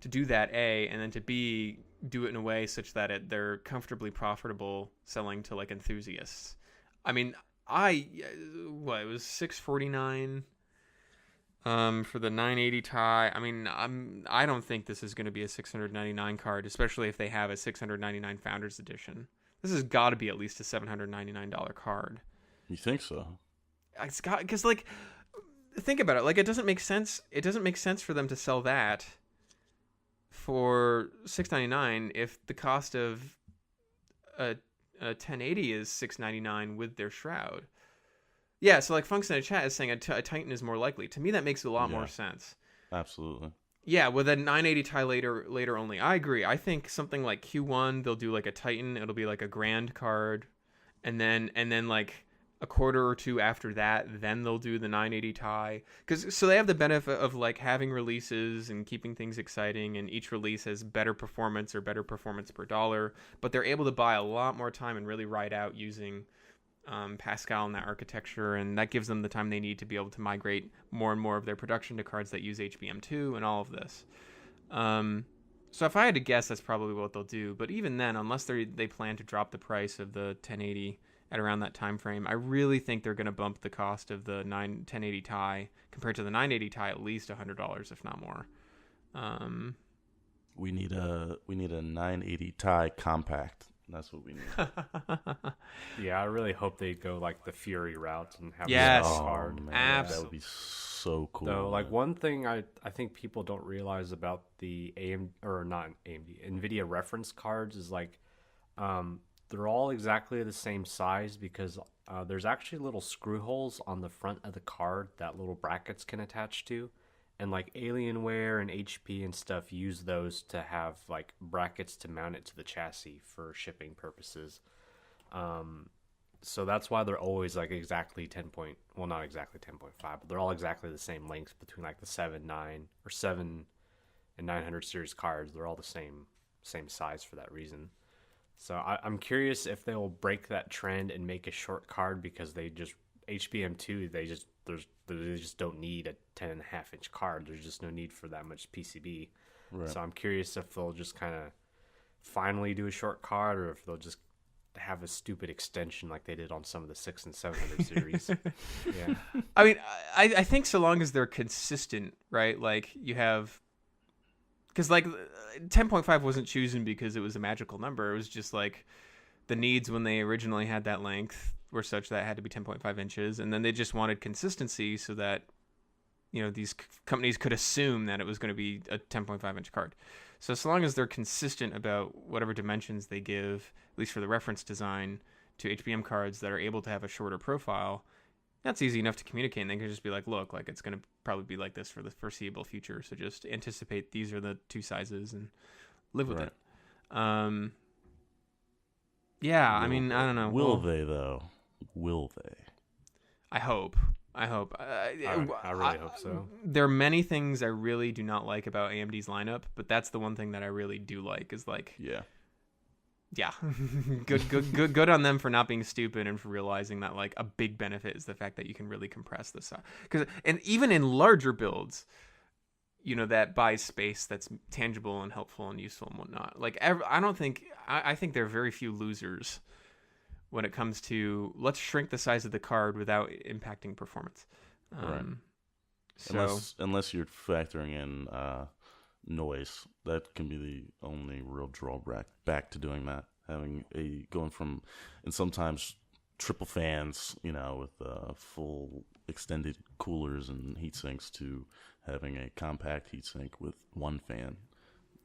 to do that, A, and then to B, do it in a way such that they're comfortably profitable selling to like enthusiasts. I mean, it was $649 for the 980 Ti. I mean, I don't think this is going to be a $699 card, especially if they have a $699 Founders Edition. This has got to be at least a $799 card. You think so? It's got, because like, think about it. Like, it doesn't make sense. It doesn't make sense for them to sell that for $699 if the cost of a 1080 is $699 with their shroud. Yeah, so like Funks in a chat is saying a Titan is more likely. To me, that makes a lot more sense. Absolutely. Yeah, with a 980 Ti later only. I agree. I think something like Q1, they'll do like a Titan. It'll be like a grand card, and then like a quarter or two after that, then they'll do the 980 Ti. So they have the benefit of like having releases and keeping things exciting, and each release has better performance or better performance per dollar. But they're able to buy a lot more time and really ride out using Pascal and that architecture, and that gives them the time they need to be able to migrate more and more of their production to cards that use HBM2 and all of this. So if I had to guess, that's probably what they'll do. But even then, unless they plan to drop the price of the 1080 at around that time frame, I really think they're going to bump the cost of the 1080 Ti compared to the 980 Ti at least $100, if not more. We need a 980 Ti compact. That's what we need. Yeah, I really hope they go like the Fury route and have Yes. this card. That would be so cool. Though, like one thing I think people don't realize about the NVIDIA reference cards is like they're all exactly the same size because there's actually little screw holes on the front of the card that little brackets can attach to. And like Alienware and HP and stuff use those to have like brackets to mount it to the chassis for shipping purposes. So that's why they're always like exactly not exactly 10.5, but they're all exactly the same length between like the 7 and 900 series cards. They're all the same size for that reason. So I'm curious if they will break that trend and make a short card because they just HBM2 they just don't need a 10.5-inch card. There's just no need for that much PCB. Right. So I'm curious if they'll just kind of finally do a short card or if they'll just have a stupid extension like they did on some of the 600 and 700 series. Yeah. I mean, I think so long as they're consistent, right? Like you have, because like 10.5 wasn't chosen because it was a magical number. It was just like the needs when they originally had that length were such that it had to be 10.5 inches, and then they just wanted consistency so that these companies could assume that it was going to be a 10.5 inch card. So long as they're consistent about whatever dimensions they give, at least for the reference design, to HBM cards that are able to have a shorter profile, that's easy enough to communicate, and they can just be like, look, like it's going to probably be like this for the foreseeable future, so just anticipate these are the two sizes and live with it. Yeah, I mean, I don't know. Will they, though? Will they? I hope. I really hope so. There are many things I really do not like about AMD's lineup, but that's the one thing that I really do like is like... Yeah. Good on them for not being stupid and for realizing that like a big benefit is the fact that you can really compress the size. And even in larger builds, that buys space that's tangible and helpful and useful and whatnot. Like I think there are very few losers when it comes to let's shrink the size of the card without impacting performance. Right. Unless you're factoring in noise, that can be the only real drawback back to doing that. Going from, and sometimes triple fans, with full extended coolers and heat sinks to having a compact heat sink with one fan.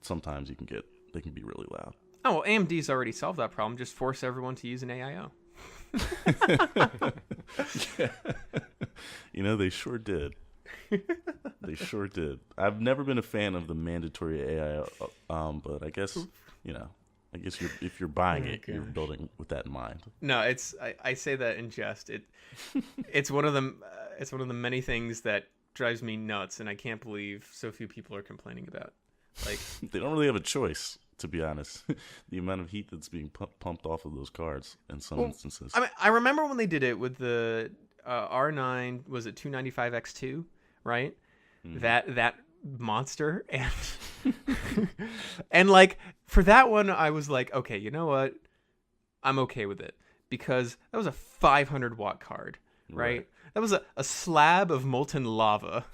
Sometimes they can be really loud. Oh, well, AMD's already solved that problem. Just force everyone to use an AIO. Yeah. They sure did. They sure did. I've never been a fan of the mandatory AIO, but I guess, if you're buying it, you're building with that in mind. No, I say that in jest. It's one of them. It's one of the many things that drives me nuts, and I can't believe so few people are complaining about. Like they don't really have a choice. To be honest, the amount of heat that's being pumped off of those cards in some instances. I mean, I remember when they did it with the R9, was it 295X2, right? Mm-hmm. That monster, and and like for that one, I was like, okay, you know what? I'm okay with it because that was a 500 watt card, right? That was a slab of molten lava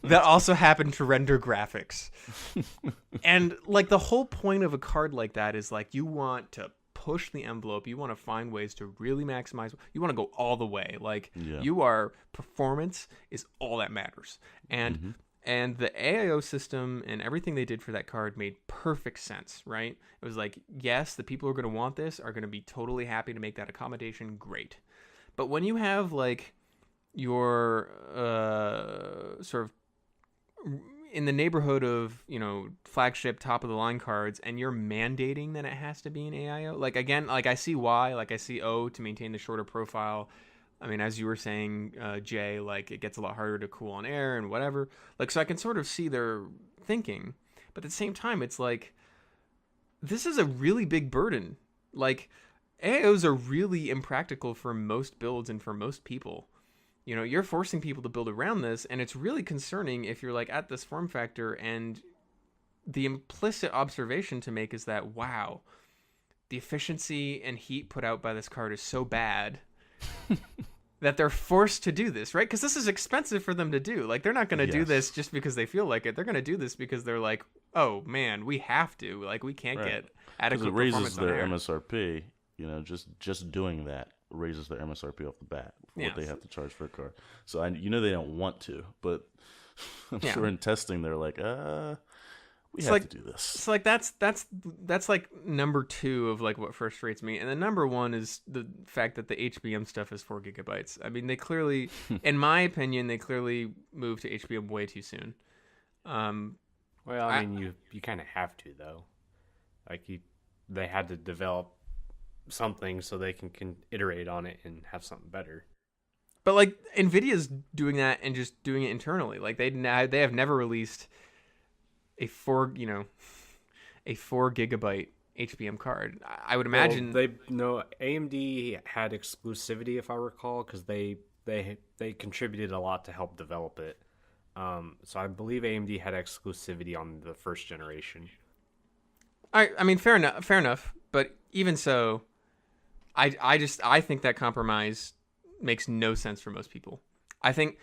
that also happened to render graphics. And like the whole point of a card like that is like you want to push the envelope. You want to find ways to really maximize. You want to go all the way. Like performance is all that matters. And and the AIO system and everything they did for that card made perfect sense, right? It was like, yes, the people who are going to want this are going to be totally happy to make that accommodation. Great. But when you have like you're sort of in the neighborhood of, flagship top of the line cards, and you're mandating that it has to be an AIO. Like, again, like I see why, like I see O to maintain the shorter profile. I mean, as you were saying, Jay, like it gets a lot harder to cool on air and whatever. Like, so I can sort of see their thinking, but at the same time, it's like, this is a really big burden. Like, AIOs are really impractical for most builds and for most people. You're forcing people to build around this, and it's really concerning if you're like at this form factor, and the implicit observation to make is that, wow, the efficiency and heat put out by this card is so bad that they're forced to do this, right? Because this is expensive for them to do. Like, they're not going to do this just because they feel like it. They're going to do this because they're like, oh man, we have to. Like, we can't get adequate performance on air. It raises their MSRP. Just doing that raises their MSRP off the bat for what they have to charge for a card. So they don't want to, but I'm sure in testing they're like, we have to do this. It's like that's like number 2 of like what frustrates me, and then number 1 is the fact that the HBM stuff is 4 gigabytes. I mean, they clearly, in my opinion, moved to HBM way too soon. Well, I mean, you kind of have to though. Like they had to develop something so they can iterate on it and have something better. But like NVIDIA's doing that and just doing it internally. Like they have never released a 4 gigabyte HBM card. I would imagine AMD had exclusivity, if I recall, because they contributed a lot to help develop it. So I believe AMD had exclusivity on the first generation. I mean, fair enough. But even so, I think that compromise makes no sense for most people. I think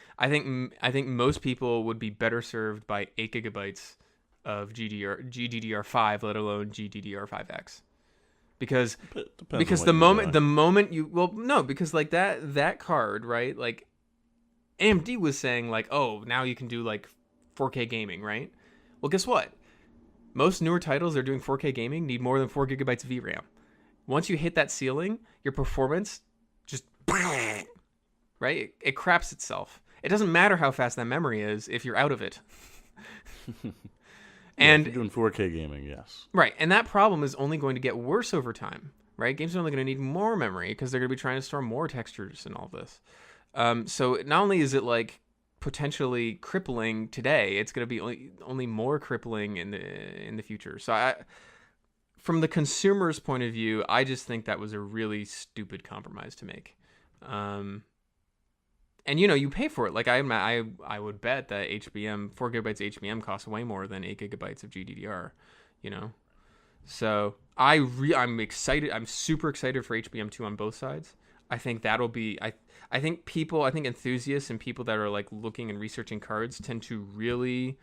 most people would be better served by 8 gigabytes of GDDR5, let alone GDDR5X, because the moment because like that card, right? Like AMD was saying like, oh, now you can do like 4K gaming, right? Well, guess what? Most newer titles that are doing 4K gaming need more than 4 gigabytes of VRAM. Once you hit that ceiling, your performance just right? It craps itself. It doesn't matter how fast that memory is if you're out of it. And if you're doing 4K gaming, yes. Right, and that problem is only going to get worse over time, right? Games are only going to need more memory because they're going to be trying to store more textures and all this. So not only is it like potentially crippling today, it's going to be only more crippling in the future. So from the consumer's point of view, I just think that was a really stupid compromise to make. And you pay for it. Like I would bet that 4 gigabytes of HBM costs way more than 8 gigabytes of GDDR. So I'm excited. I'm super excited for HBM2 on both sides. I think that'll be. I think enthusiasts and people that are like looking and researching cards tend to really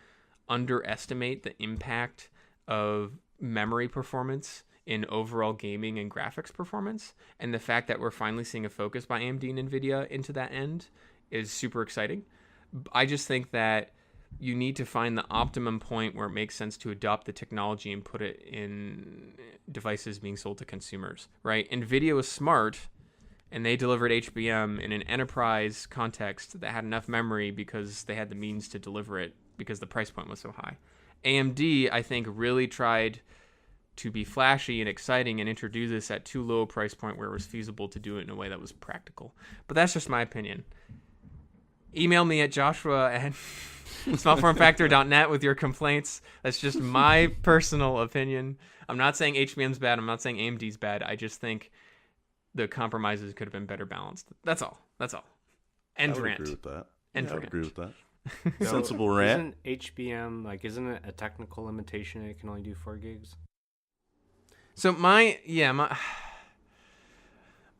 underestimate the impact of memory performance in overall gaming and graphics performance, and the fact that we're finally seeing a focus by AMD and NVIDIA into that end is super exciting. I just think that you need to find the optimum point where it makes sense to adopt the technology and put it in devices being sold to consumers, right? NVIDIA was smart, and they delivered HBM in an enterprise context that had enough memory because they had the means to deliver it because the price point was so high. AMD, I think, really tried to be flashy and exciting and introduce this at too low a price point where it was feasible to do it in a way that was practical. But that's just my opinion. Email me at joshua@smallformfactor.net with your complaints. That's just my personal opinion. I'm not saying HBM's bad. I'm not saying AMD's bad. I just think the compromises could have been better balanced. That's all. End rant. I would agree with that. I would agree with that. Sensible rant. Isn't HBM, isn't it a technical limitation it can only do 4 gigs? So my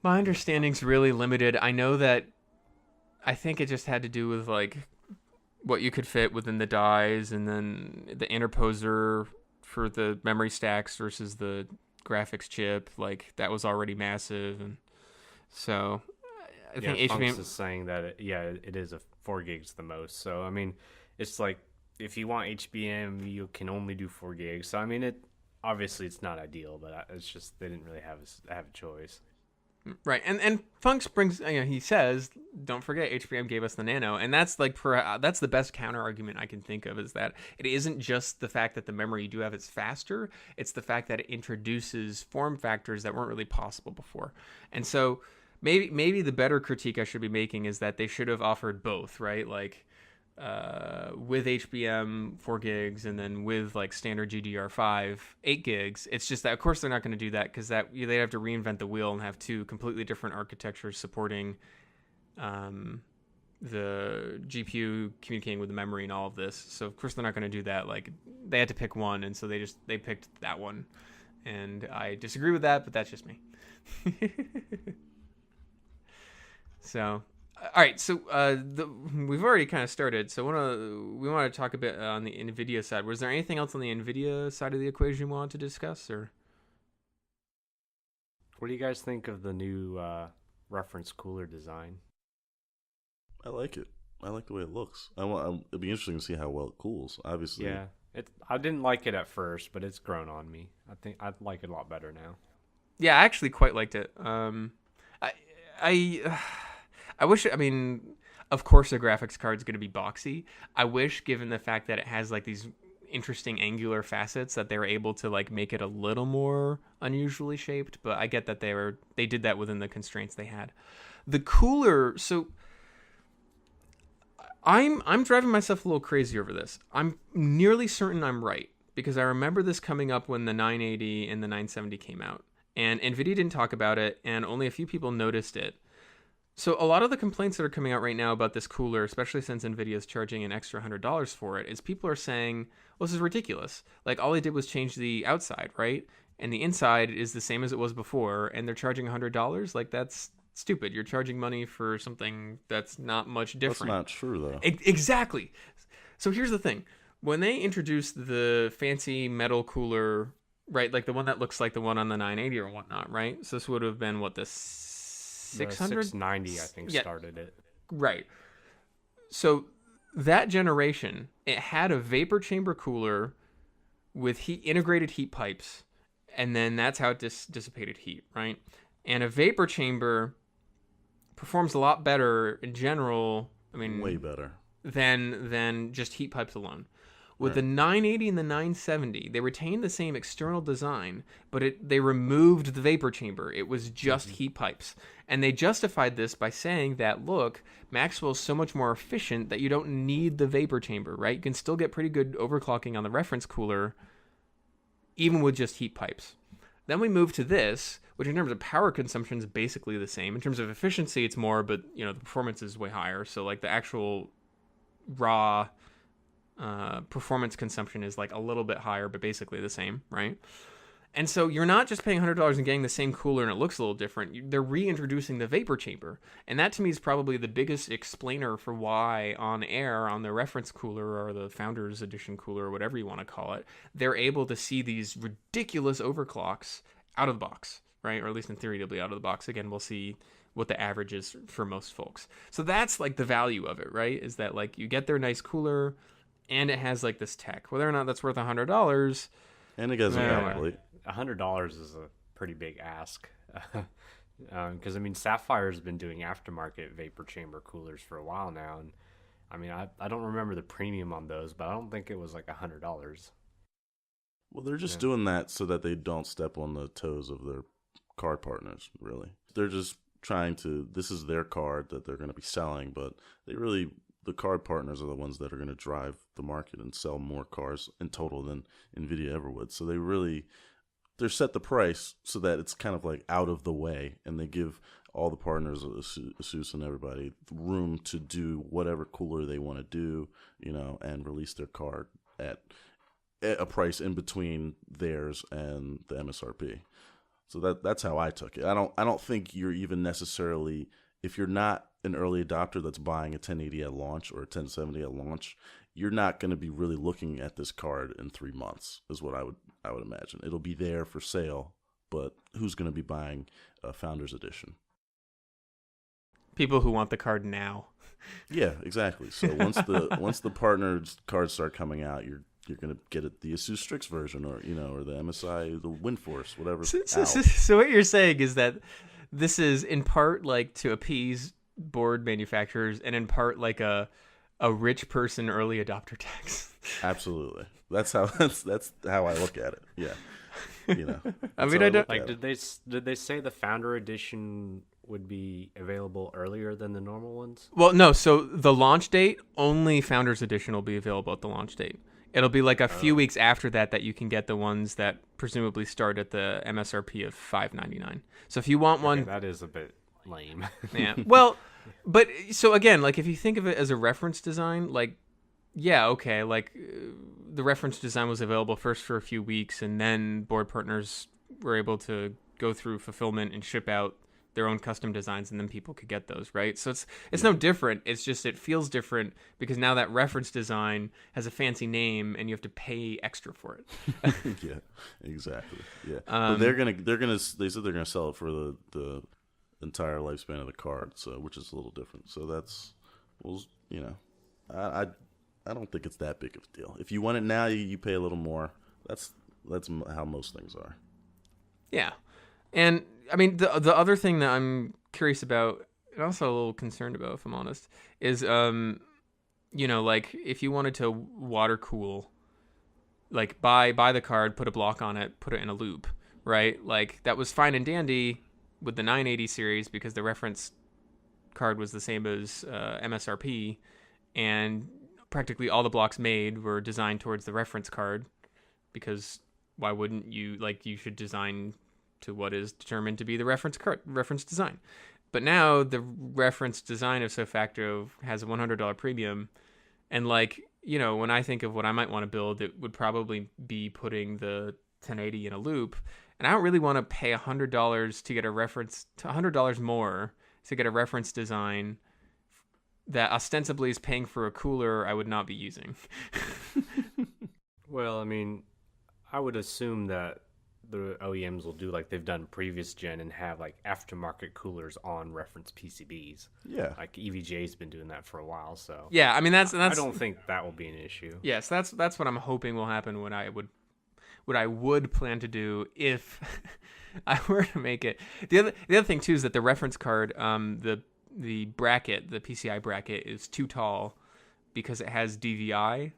understanding's really limited. I know that I think it just had to do with like what you could fit within the dies, and then the interposer for the memory stacks versus the graphics chip, like that was already massive, and so I think HBM is saying that it is a 4 gigs the most. So I mean, it's like if you want HBM, you can only do 4 gigs. So I mean, obviously it's not ideal, but it's just they didn't really have a choice. Right, and Funks brings, he says, don't forget HBM gave us the Nano, and that's like that's the best counter argument I can think of, is that it isn't just the fact that the memory you do have is faster, it's the fact that it introduces form factors that weren't really possible before. And so maybe the better critique I should be making is that they should have offered both, right? Like with HBM 4 gigs and then with like standard GDR5 8 gigs. It's just that of course they're not going to do that, because that they have to reinvent the wheel and have two completely different architectures supporting the GPU communicating with the memory and all of this. So of course they're not going to do that. Like they had to pick one, and so they picked that one, and I disagree with that, but that's just me. So all right, so we've already kind of started, so we want to talk a bit on the NVIDIA side. Was there anything else on the NVIDIA side of the equation you wanted to discuss, or? What do you guys think of the new reference cooler design? I like it. I like the way it looks. It'd be interesting to see how well it cools. Obviously, yeah. I didn't like it at first, but it's grown on me. I think I like it a lot better now. Yeah, I actually quite liked it. I wish, of course a graphics card's going to be boxy. I wish, given the fact that it has like these interesting angular facets, that they were able to like make it a little more unusually shaped, but I get that they did that within the constraints they had. The cooler, so I'm driving myself a little crazy over this. I'm nearly certain I'm right, because I remember this coming up when the 980 and the 970 came out, and NVIDIA didn't talk about it, and only a few people noticed it. So a lot of the complaints that are coming out right now about this cooler, especially since NVIDIA is charging an extra $100 for it, is people are saying, well, this is ridiculous. Like, all they did was change the outside, right? And the inside is the same as it was before, and they're charging $100? Like, that's stupid. You're charging money for something that's not much different. That's not true, though. Exactly. So here's the thing. When they introduced the fancy metal cooler, right, like the one that looks like the one on the 980 or whatnot, right? So this would have been, what, the 600? 690, I think, started it. Right. So that generation, it had a vapor chamber cooler with integrated heat pipes, and then that's how it dissipated heat, right? And a vapor chamber performs a lot better in general, way better, than just heat pipes alone. With the 980 and the 970, they retained the same external design, but they removed the vapor chamber. It was just heat pipes. And they justified this by saying that, look, Maxwell's so much more efficient that you don't need the vapor chamber, right? You can still get pretty good overclocking on the reference cooler, even with just heat pipes. Then we move to this, which in terms of power consumption is basically the same. In terms of efficiency, it's more, but the performance is way higher. So like the actual raw performance consumption is like a little bit higher, but basically the same, right? And so you're not just paying $100 and getting the same cooler and it looks a little different. They're reintroducing the vapor chamber. And that to me is probably the biggest explainer for why on air, on the reference cooler or the Founders Edition cooler or whatever you want to call it, they're able to see these ridiculous overclocks out of the box, right? Or at least in theory, they'll be out of the box. Again, we'll see what the average is for most folks. So that's like the value of it, right? Is that like you get their nice cooler and it has like this tech. Whether or not that's worth $100, and it gets backplate. $100 is a pretty big ask, because Sapphire's been doing aftermarket vapor chamber coolers for a while now, and I don't remember the premium on those, but I don't think it was like $100. Well, they're just doing that so that they don't step on the toes of their card partners. Really, they're just trying to. This is their card that they're going to be selling, but the card partners are the ones that are going to drive the market and sell more cars in total than NVIDIA ever would. So they're set the price so that it's kind of like out of the way, and they give all the partners, ASUS and everybody, room to do whatever cooler they want to do, and release their card at a price in between theirs and the MSRP. So that's how I took it. I don't think you're even necessarily, if you're not an early adopter that's buying a 1080 at launch or a 1070 at launch, you're not going to be really looking at this card in 3 months, is what I would imagine. It'll be there for sale, but who's going to be buying a Founders Edition? People who want the card now. Yeah, exactly. So once the partnered cards start coming out, you're going to get it the ASUS Strix version, or or the MSI, the WindForce, whatever. So what you're saying is that this is in part like to appease board manufacturers, and in part like a rich person early adopter tax. Absolutely. That's how I look at it. Yeah. You know. I mean, I don't like. Did they say the Founder Edition would be available earlier than the normal ones? Well, no. So the launch date, only Founders Edition will be available at the launch date. It'll be like a few weeks after that you can get the ones that presumably start at the MSRP of $599. So if you want one, that is a bit lame. yeah. Well, but so again, like if you think of it as a reference design, like yeah, okay, like the reference design was available first for a few weeks, and then board partners were able to go through fulfillment and ship out their own custom designs, and then people could get those, right? So it's no different. It's just it feels different because now that reference design has a fancy name, and you have to pay extra for it. Yeah, exactly. Yeah, but they said they're gonna sell it for the entire lifespan of the card, so which is a little different. So that's, well, you know, I don't think it's that big of a deal. If you want it now, you pay a little more. That's how most things are. Yeah, and I mean the other thing that I'm curious about, and also a little concerned about, if I'm honest, is you know, like if you wanted to water cool, like buy the card, put a block on it, put it in a loop, right? Like that was fine and dandy with the 980 series because the reference card was the same as MSRP, and practically all the blocks made were designed towards the reference card, because why wouldn't you? Like, you should design to what is determined to be the reference design. But now the reference design of SoFacto has a $100 premium, and like, you know, when I think of what I might want to build, it would probably be putting the 1080 in a loop, and I don't really want to pay $100 to get a reference, to $100 more to get a reference design that ostensibly is paying for a cooler I would not be using. Well, I mean, I would assume that the OEMs will do like they've done previous gen and have like aftermarket coolers on reference PCBs. Yeah, like EVGA's been doing that for a while. So yeah, I mean that's I don't think that will be an issue. Yes, that's what I'm hoping will happen. What I would plan to do if I were to make it. The other thing too is that the reference card, the bracket, the PCI bracket, is too tall because it has DVI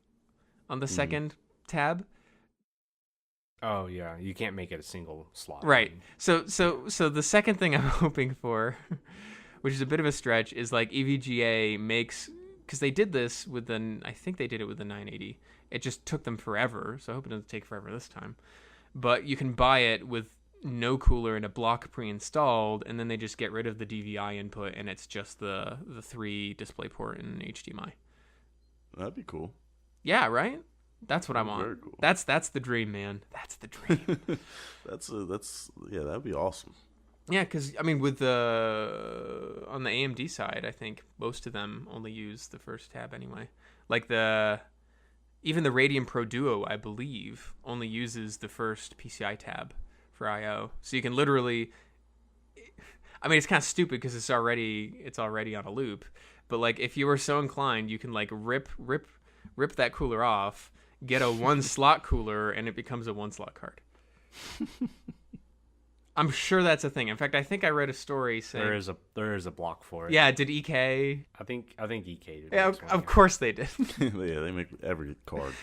on the second tab. Oh yeah, you can't make it a single slot. Right. So the second thing I'm hoping for, which is a bit of a stretch, is like EVGA makes, because they did this with I think they did it with the 980. It just took them forever, so I hope it doesn't take forever this time. But you can buy it with no cooler and a block pre-installed, and then they just get rid of the DVI input, and it's just the 3 DisplayPort and HDMI. That'd be cool. Yeah, right? That's what I want. Very cool. That's the dream, man. That's the dream. Yeah, that'd be awesome. Yeah, because I mean, with on the AMD side, I think most of them only use the first tab anyway. Like even the Radeon Pro Duo, I believe, only uses the first PCI tab for I/O. So you can literally, I mean, it's kind of stupid because it's already on a loop. But like, if you were so inclined, you can like rip that cooler off, get a 1 slot cooler, and it becomes a 1 slot card. I'm sure that's a thing. In fact, I think I read a story saying there is a block for it. Yeah, did EK? I think EK did. Yeah, of course they did. Yeah, they make every card.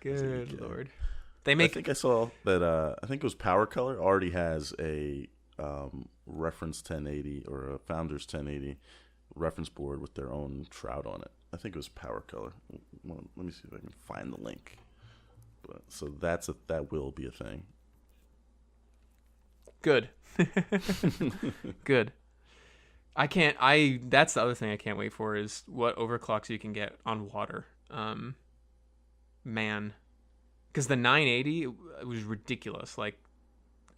Good Lord. I think I saw that. I think it was Power Color already has a reference 1080 or a Founders 1080 reference board with their own shroud on it. I think it was Power Color. Well, let me see if I can find the link. But so that will be a thing. Good. Good. That's the other thing I can't wait for is what overclocks you can get on water. Man. Because the 980, it was ridiculous. Like,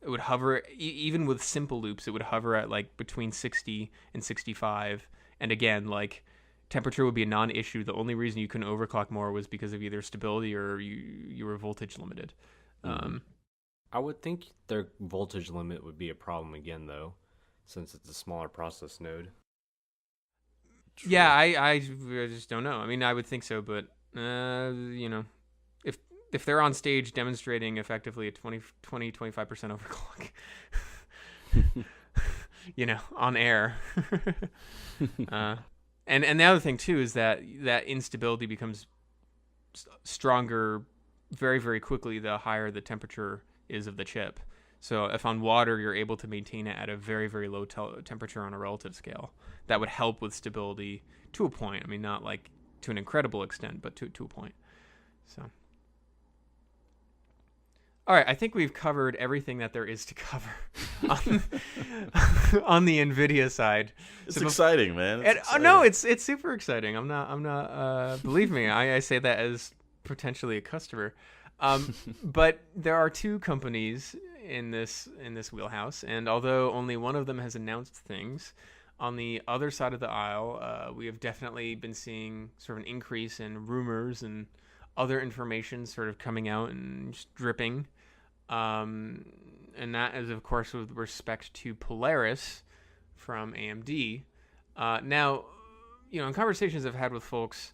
it would hover, even with simple loops, it would hover at like between 60 and 65. And again, like, temperature would be a non-issue. The only reason you couldn't overclock more was because of either stability or you were voltage limited. I would think their voltage limit would be a problem again, though, since it's a smaller process node. True. Yeah, I just don't know. I mean, I would think so, but you know, if they're on stage demonstrating effectively a 25% overclock, on air. And the other thing too is that instability becomes stronger very, very quickly the higher the temperature is of the chip. So if on water you're able to maintain it at a very, very low temperature on a relative scale, that would help with stability to a point. I mean, not like to an incredible extent, but to a point. So, all right, I think we've covered everything that there is to cover on the NVIDIA side. It's exciting, man. No, it's super exciting. I'm not. Believe me, I say that as potentially a customer. But there are two companies in this wheelhouse, and although only one of them has announced things, on the other side of the aisle, we have definitely been seeing sort of an increase in rumors and other information sort of coming out and just dripping. And that is, of course, with respect to Polaris from AMD. Now, in conversations I've had with folks,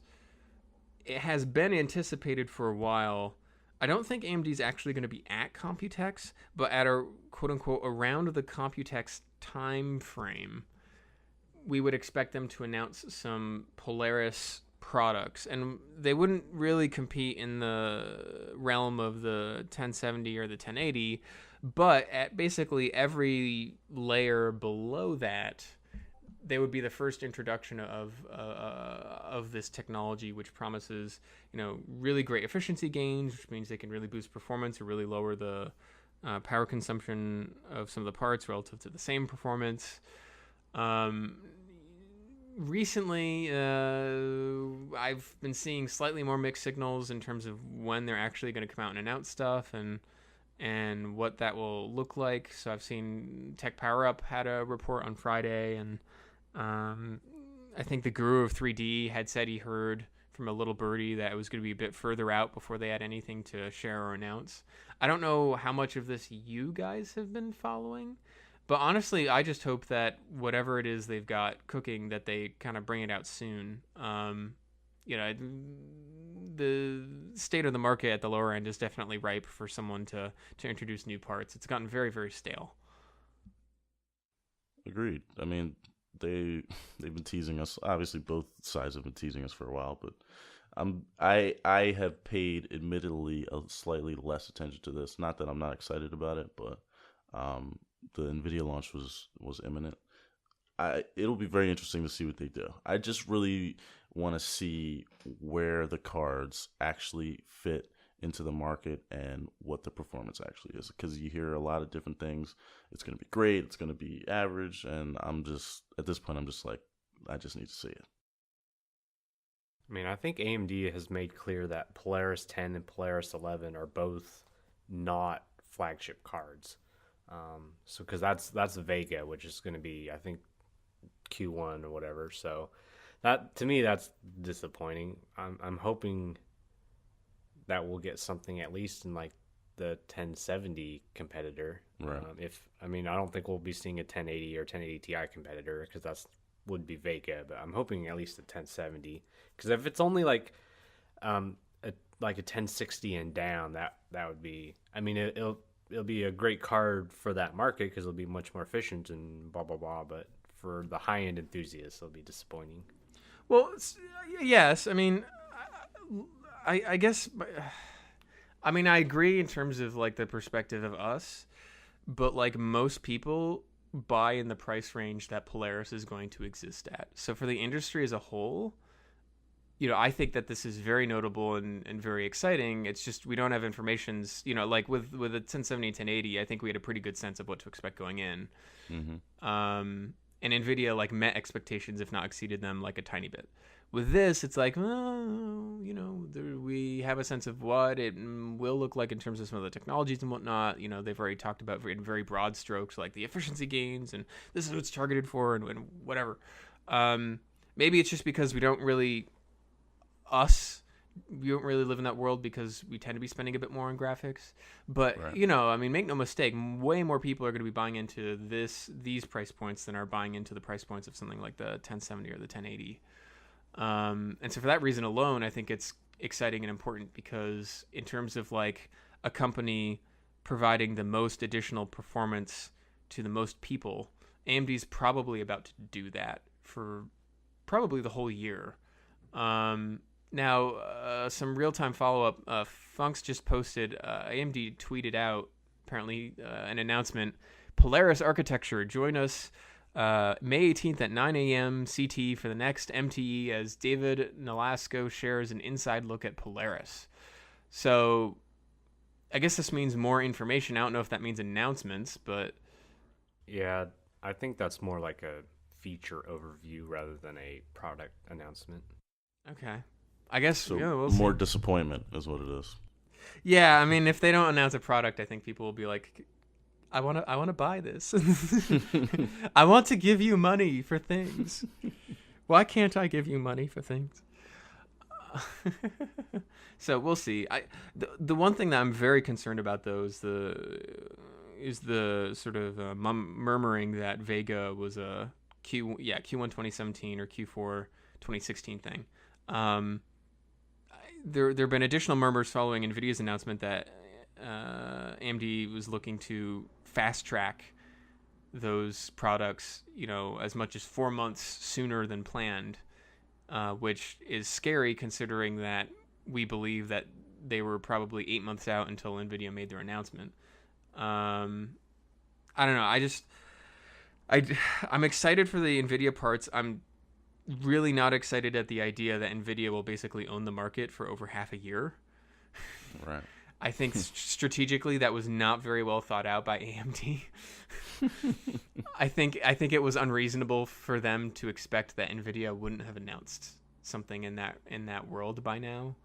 it has been anticipated for a while. I don't think AMD is actually going to be at Computex, but at a quote-unquote around the Computex time frame, we would expect them to announce some Polaris products, and they wouldn't really compete in the realm of the 1070 or the 1080, but at basically every layer below that, they would be the first introduction of this technology, which promises, really great efficiency gains, which means they can really boost performance or really lower the power consumption of some of the parts relative to the same performance. Recently, I've been seeing slightly more mixed signals in terms of when they're actually going to come out and announce stuff and what that will look like. So I've seen Tech Power Up had a report on Friday, and I think the guru of 3D had said he heard from a little birdie that it was going to be a bit further out before they had anything to share or announce. I don't know how much of this you guys have been following, but honestly, I just hope that whatever it is they've got cooking, that they kind of bring it out soon. The state of the market at the lower end is definitely ripe for someone to introduce new parts. It's gotten very, very stale. Agreed. I mean, they've been teasing us. Obviously, both sides have been teasing us for a while, but I have paid, admittedly, a slightly less attention to this. Not that I'm not excited about it, but the NVIDIA launch was imminent. It'll be very interesting to see what they do. I just really want to see where the cards actually fit into the market and what the performance actually is, because you hear a lot of different things. It's going to be great, it's going to be average, and at this point I'm just like, I just need to see it. I mean, I think AMD has made clear that Polaris 10 and Polaris 11 are both not flagship cards. So because that's Vega, which is going to be, I think, Q1 or whatever. So that, to me, that's disappointing. I'm hoping that we'll get something at least in like the 1070 competitor. Right. I don't think we'll be seeing a 1080 or 1080 Ti competitor, because would be Vega, but I'm hoping at least a 1070. Because if it's only like a 1060 and down, that would be. I mean, it'll be a great card for that market because it'll be much more efficient and blah blah blah. But for the high end enthusiasts, it'll be disappointing. Well, yes. I mean, I guess. I mean, I agree in terms of like the perspective of us, but like most people buy in the price range that Polaris is going to exist at. So for the industry as a whole, I think that this is very notable and very exciting. It's just we don't have informations, like with a 1070, 1080, I think we had a pretty good sense of what to expect going in. Mm-hmm. And NVIDIA like met expectations, if not exceeded them like a tiny bit. With this, it's like, we have a sense of what it will look like in terms of some of the technologies and whatnot. They've already talked about in very broad strokes, like the efficiency gains, and this is what it's targeted for, and whatever. Maybe it's just because we don't really live in that world because we tend to be spending a bit more on graphics. But, right. Make no mistake, way more people are going to be buying into these price points than are buying into the price points of something like the 1070 or the 1080. And so for that reason alone, I think it's exciting and important, because in terms of like a company providing the most additional performance to the most people, AMD's probably about to do that for probably the whole year. Now, some real-time follow-up. Funks just posted, AMD tweeted out, apparently, an announcement. Polaris architecture. Join us May 18th at 9 a.m. CT for the next MTE as David Nolasco shares an inside look at Polaris. So, I guess this means more information. I don't know if that means announcements, but... Yeah, I think that's more like a feature overview rather than a product announcement. Okay. I guess So we'll more see. disappointment is what it is. Yeah, I mean, if they don't announce a product, I think people will be like, I want to buy this. I want to give you money for things. Why can't I give you money for things? So we'll see. The one thing that I'm very concerned about, though, is the sort of murmuring that Vega was a Q1 2017 or Q4 2016 thing. There have been additional murmurs following NVIDIA's announcement that AMD was looking to fast track those products, as much as 4 months sooner than planned, which is scary considering that we believe that they were probably 8 months out until NVIDIA made their announcement. I don't know. I'm excited for the NVIDIA parts. I'm really not excited at the idea that NVIDIA will basically own the market for over half a year. Right. I think strategically that was not very well thought out by AMD. I think it was unreasonable for them to expect that NVIDIA wouldn't have announced something in that world by now.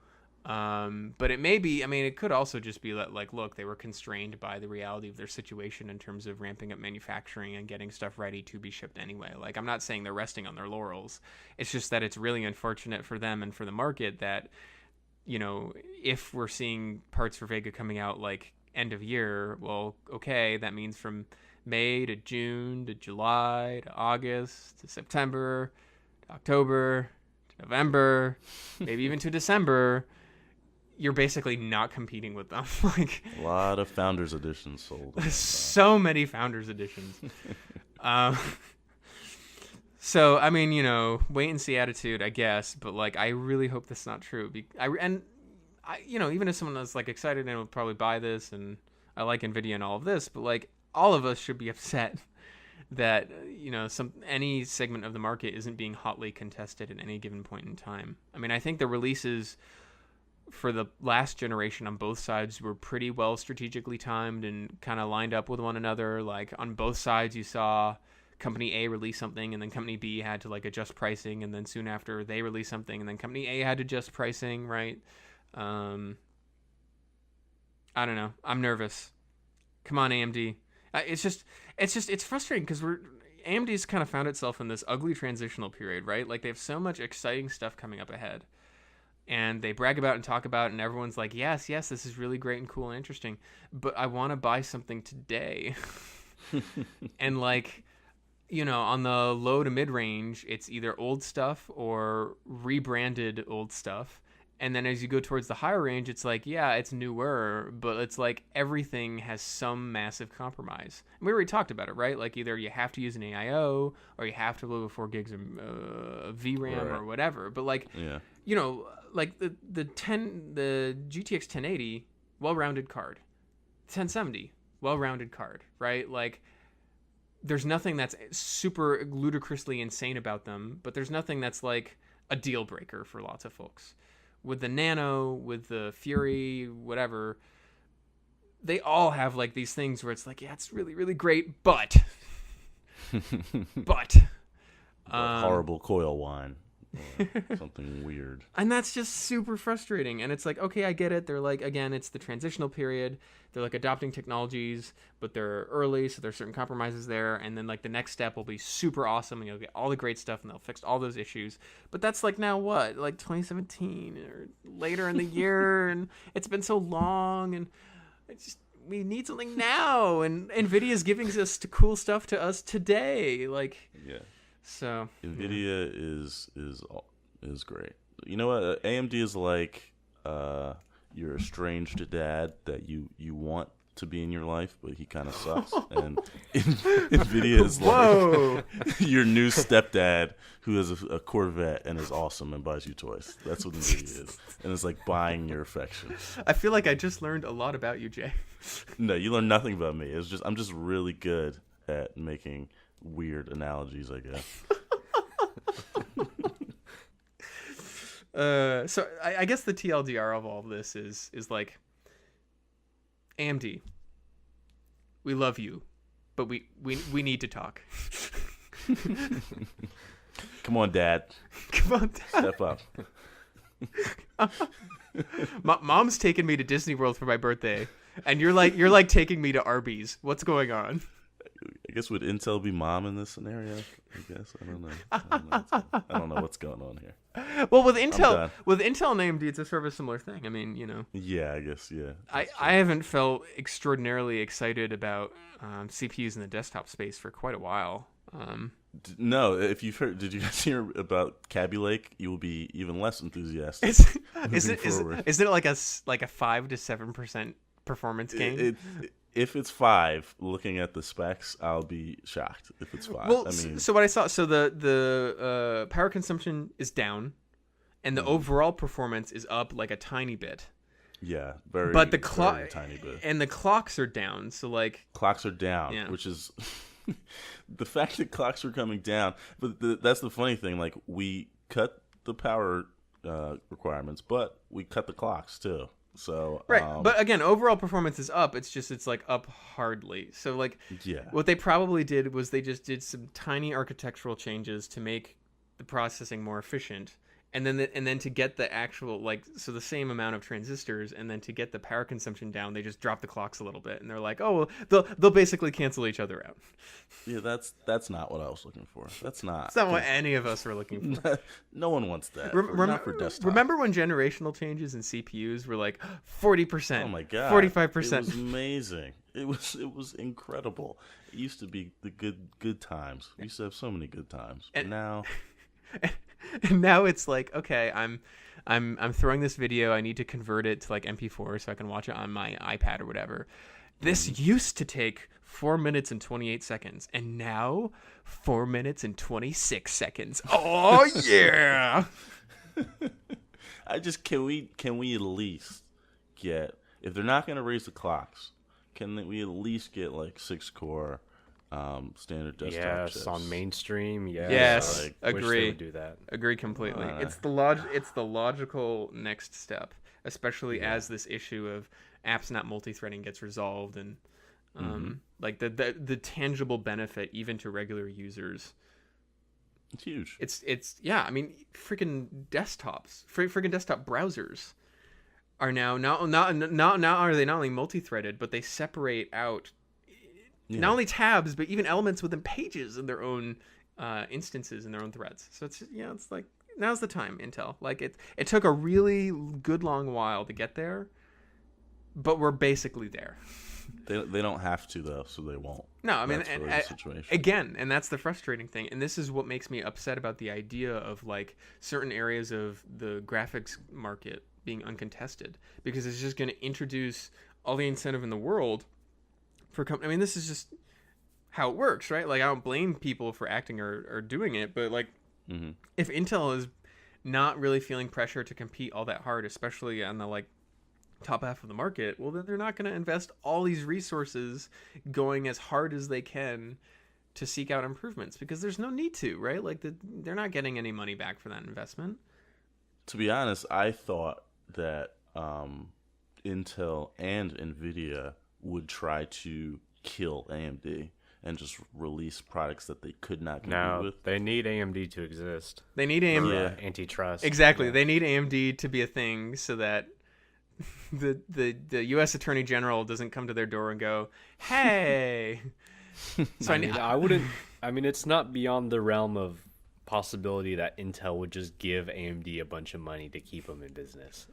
But it may be, it could also just be that, look, they were constrained by the reality of their situation in terms of ramping up manufacturing and getting stuff ready to be shipped anyway. I'm not saying they're resting on their laurels. It's just that it's really unfortunate for them and for the market that, if we're seeing parts for Vega coming out end of year, well, okay, that means from May to June to July to August to September to October to November, maybe even to December, you're basically not competing with them. A lot of Founders Editions sold. So many Founders Editions. So, wait and see attitude, I guess. But, I really hope that's not true. Even if someone that's, excited and will probably buy this, and I like NVIDIA and all of this, but, all of us should be upset that, any segment of the market isn't being hotly contested at any given point in time. I think the releases for the last generation on both sides were pretty well strategically timed and kind of lined up with one another. On both sides, you saw Company A release something, and then Company B had to adjust pricing, and then soon after they released something, and then Company A had to adjust pricing, right? I don't know. I'm nervous. Come on, AMD. It's frustrating because AMD's kind of found itself in this ugly transitional period, right? They have so much exciting stuff coming up ahead. And they brag about and talk about it, and everyone's like, yes, this is really great and cool and interesting, but I want to buy something today. And on the low to mid range, it's either old stuff or rebranded old stuff. And then as you go towards the higher range, it's it's newer, but it's everything has some massive compromise. And we already talked about it, right? Either you have to use an AIO or you have to live with 4 gigs of VRAM or whatever. But yeah. The GTX 1080, well-rounded card. 1070, well-rounded card, right? There's nothing that's super ludicrously insane about them, but there's nothing that's a deal breaker for lots of folks. With the Nano, with the Fury, whatever, they all have these things where it's it's really, really great, but Horrible coil whine. Or something weird. And that's just super frustrating. And it's okay, I get it. They're again, it's the transitional period. They're adopting technologies, but they're early, so there's certain compromises there. And then the next step will be super awesome, and you'll get all the great stuff, and they'll fix all those issues. But that's now what? 2017 or later in the year, and it's been so long, and it's just, we need something now. And NVIDIA's giving us cool stuff to us today. Yeah. So NVIDIA is great. You know what? AMD is your estranged dad that you want to be in your life, but he kind of sucks. And NVIDIA is like your new stepdad who has a Corvette and is awesome and buys you toys. That's what NVIDIA is. And it's like buying your affection. I feel like I just learned a lot about you, Jay. No, you learn nothing about me. I'm just really good at making weird analogies, I guess. So I guess the TLDR of all of this is like, AMD, we love you, but we need to talk. Come on, Dad. Come on, Dad. Step up. Mom's taking me to Disney World for my birthday, and you're like taking me to Arby's. What's going on? I guess would Intel be mom in this scenario? I guess I don't know. I don't know what's going on here. Well, with Intel and AMD, it's a sort of a similar thing. I mean, Yeah, I guess. Yeah. I haven't felt extraordinarily excited about CPUs in the desktop space for quite a while. No, if you've heard, did you guys hear about Kaby Lake? You will be even less enthusiastic. Is it like a 5 to 7% performance gain? If it's 5, looking at the specs, I'll be shocked if it's 5. Well, so what I saw, the power consumption is down, and the overall performance is up like a tiny bit. Yeah, but the very tiny bit. And the clocks are down. So like clocks are down, yeah. Which is the fact that clocks are coming down. But that's the funny thing. Like we cut the power requirements, but we cut the clocks too. So right, but again, overall performance is up. It's like up hardly. So like, what they probably did was they just did some tiny architectural changes to make the processing more efficient, and then to get the actual the same amount of transistors, and then to get the power consumption down, they just dropped the clocks a little bit, and they're like, oh, well, they'll basically cancel each other out. Yeah, that's not what I was looking for. That's not what any of us were looking for. No one wants that. Not for desktop. Remember when generational changes in CPUs were like 40%? Oh my god, 45%. It was amazing. It was incredible. It used to be the good times. We used to have so many good times. But now. And now it's like, okay, I'm throwing this video. I need to convert it to like MP4 so I can watch it on my iPad or whatever. This used to take 4 minutes and 28 seconds, and now 4 minutes and 26 seconds. Oh yeah! Can we at least get, if they're not going to raise the clocks, can we at least get like 6-core? Standard desktop chips. On mainstream. Yes, agree. Wish they would do that. Agree completely. It's the logical next step, especially as this issue of apps not multi-threading gets resolved, and like the tangible benefit even to regular users. It's huge. It's I mean, freaking desktops, freaking desktop browsers are now are they not only multi-threaded, but they separate out. Yeah. Not only tabs, but even elements within pages in their own instances and their own threads. So it's like now's the time, Intel. Like it took a really good long while to get there, but we're basically there. They don't have to though, so they won't. No, I mean, again, and that's the frustrating thing. And this is what makes me upset about the idea of like certain areas of the graphics market being uncontested, because it's just going to introduce all the incentive in the world. I mean, this is just how it works, right? Like, I don't blame people for acting or doing it, but like, if Intel is not really feeling pressure to compete all that hard, especially on the like top half of the market, well, then they're not going to invest all these resources going as hard as they can to seek out improvements, because there's no need to, right? Like, they're not getting any money back for that investment. To be honest, I thought that Intel and NVIDIA would try to kill AMD and just release products that they could not compete with. They need AMD to exist. They need AMD. Antitrust. Exactly. Yeah. They need AMD to be a thing so that the U.S. Attorney General doesn't come to their door and go, hey. So I wouldn't. I mean, it's not beyond the realm of possibility that Intel would just give AMD a bunch of money to keep them in business.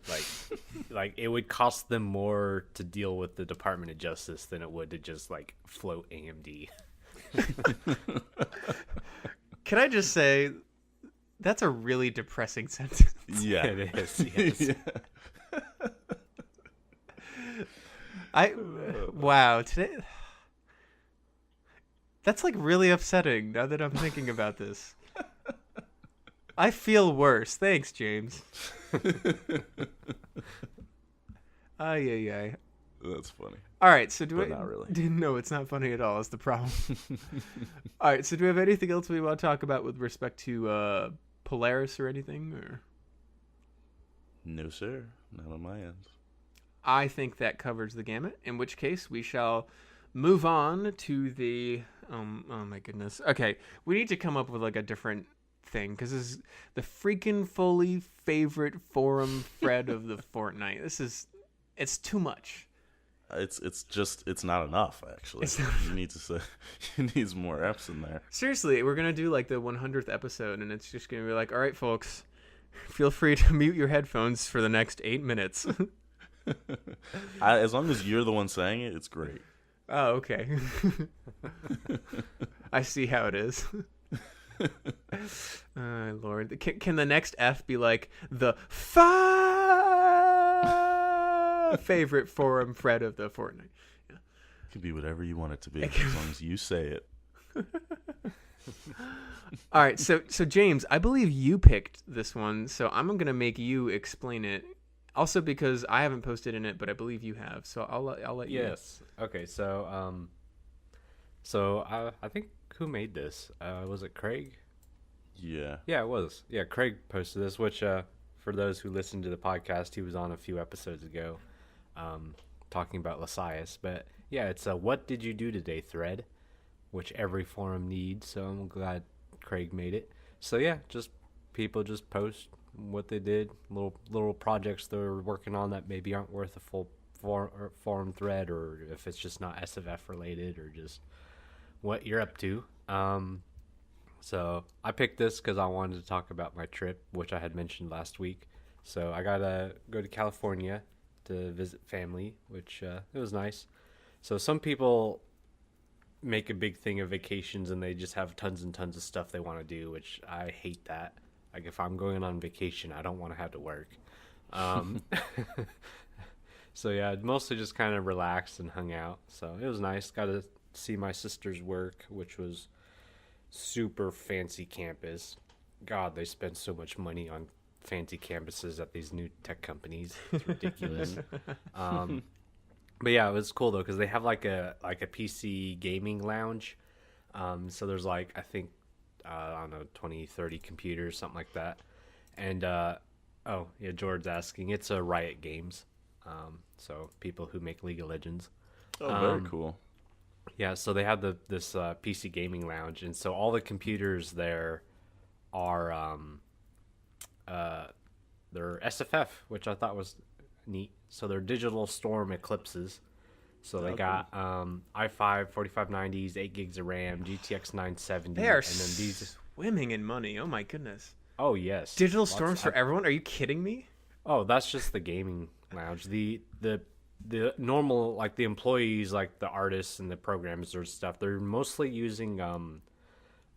Like it would cost them more to deal with the Department of Justice than it would to just like float AMD. Can I just say that's a really depressing sentence? Yeah, it is. Yes. Yeah. Wow, today. That's like really upsetting now that I'm thinking about this. I feel worse. Thanks, James. Ay. That's funny. All right, so But not really. No, it's not funny at all. It's the problem. All right, so do we have anything else we want to talk about with respect to Polaris or anything? Or No, sir. Not on my end. I think that covers the gamut. In which case, we shall move on to the. Oh my goodness. Okay, we need to come up with like a different thing because this is the freaking fully favorite forum thread of the Fortnight. It's too much. It's not enough actually. You need to say you need more F's in there. Seriously, we're gonna do like the 100th episode, and it's just gonna be like, all right, folks, feel free to mute your headphones for the next 8 minutes. As long as you're the one saying it, it's great. Oh, okay. I see how it is. Lord, can the next F be like the favorite forum thread of the Fortnite? Yeah. It can be whatever you want it to be, as long as you say it. All right, so James, I believe you picked this one, so I'm gonna make you explain it. Also because I haven't posted in it, but I believe you have, so I'll let you. Yes. Okay. So I think who made this? Was it Craig? Yeah. Yeah, it was. Yeah, Craig posted this, which for those who listened to the podcast, he was on a few episodes ago, talking about Lysias. But yeah, it's a "What did you do today?" thread, which every forum needs. So I'm glad Craig made it. So yeah, just people just post what they did, little projects they're working on that maybe aren't worth a full forum thread, or if it's just not SFF related, or just what you're up to. So I picked this because I wanted to talk about my trip, which I had mentioned last week. So I gotta go to California to visit family, which it was nice. So some people make a big thing of vacations and they just have tons and tons of stuff they want to do, which I hate that. Like if I'm going on vacation, I don't want to have to work. So yeah, I mostly just kind of relaxed and hung out. So it was nice. Got to see my sister's work, which was super fancy campus. God, they spend so much money on fancy campuses at these new tech companies. It's ridiculous. But yeah, it was cool though because they have like a PC gaming lounge. So there's like I think I don't know 20, 30 computers, something like that. And oh yeah, George's asking. It's a Riot Games. So people who make League of Legends. Oh, very cool. Yeah, so they have this PC gaming lounge, and so all the computers there are they're SFF, which I thought was neat. So they're Digital Storm Eclipses. So they got i5 4590s, 8 gigs of RAM, GTX 970. They are and then these swimming in money. Oh my goodness. Oh yes. Digital Storms for everyone? Are you kidding me? Oh, that's just the gaming lounge. The normal, like the employees, like the artists and the programmers or stuff, they're mostly using Dell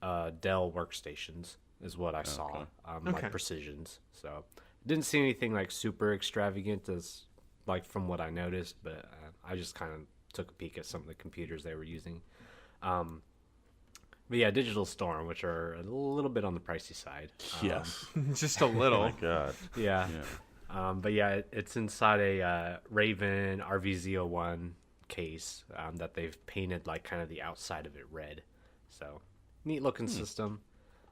workstations is what I saw. Like Precisions. So didn't see anything like super extravagant as like from what I noticed, but I just kind of took a peek at some of the computers they were using. But yeah, Digital Storm, which are a little bit on the pricey side. Yes. Just a little. Oh my God. Yeah. But yeah, it's inside a Raven RVZ01 case that they've painted like kind of the outside of it red. So neat looking system.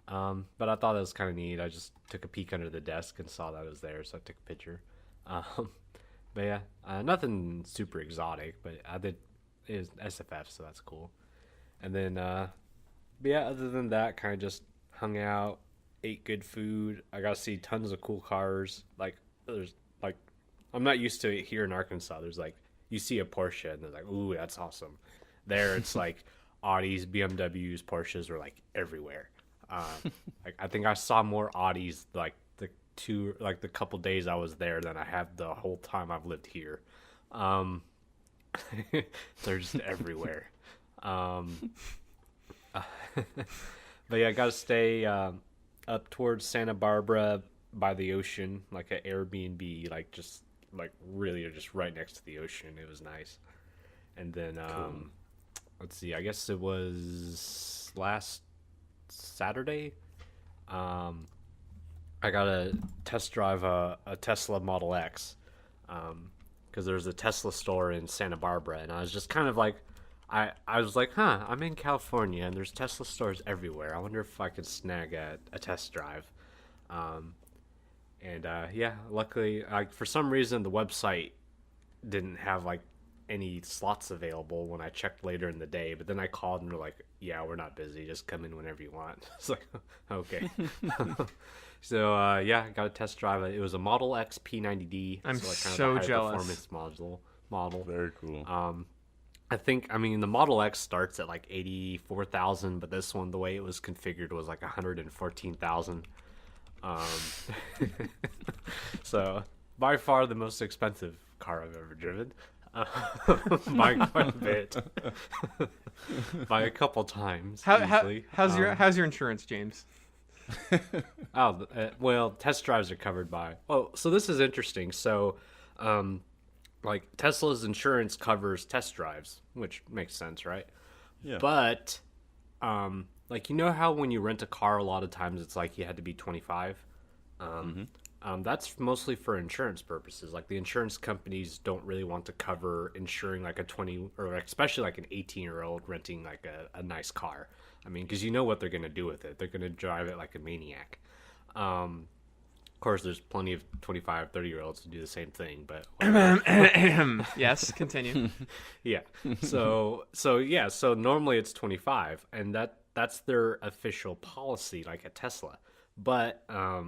But I thought it was kind of neat. I just took a peek under the desk and saw that it was there, so I took a picture. But yeah, nothing super exotic, but it is SFF, so that's cool. And then, but yeah, other than that, kind of just hung out, ate good food. I got to see tons of cool cars. Like, there's like, I'm not used to it here in Arkansas. There's like, you see a Porsche and they're like, ooh, that's awesome. There, it's like Audis, BMWs, Porsches are like everywhere. Like, I think I saw more Audis like the couple days I was there than I have the whole time I've lived here. They're just everywhere. But yeah, I got to stay up towards Santa Barbara by the ocean, like an Airbnb, like just like really just right next to the ocean. It was nice. And then let's see, I guess it was last Saturday. I got to test drive a Tesla Model X because there's a Tesla store in Santa Barbara, and I was just kind of like, I was like, I'm in California, and there's Tesla stores everywhere. I wonder if I could snag a test drive. Luckily, for some reason, the website didn't have like any slots available when I checked later in the day, but then I called and they're like, yeah, we're not busy, just come in whenever you want. It's like, okay. So I got a test drive. It was a Model X P90D. I'm so jealous. Performance model. Very cool. The Model X starts at like 84,000, but this one, the way it was configured, was like 114,000. So by far the most expensive car I've ever driven. By quite a bit. By a couple times. How's your insurance, James? Well, test drives are covered by. Oh, so this is interesting. So, like Tesla's insurance covers test drives, which makes sense, right? Yeah. But, like how when you rent a car, a lot of times it's like you had to be 25. That's mostly for insurance purposes. Like the insurance companies don't really want to cover insuring like a 20 or especially like an 18-year-old renting like a nice car. I mean, because you know what they're going to do with it. They're going to drive it like a maniac. Of course, there's plenty of 25, 30-year-olds to do the same thing, but yes, continue. Yeah. So normally it's 25, and that's their official policy, like at Tesla. But I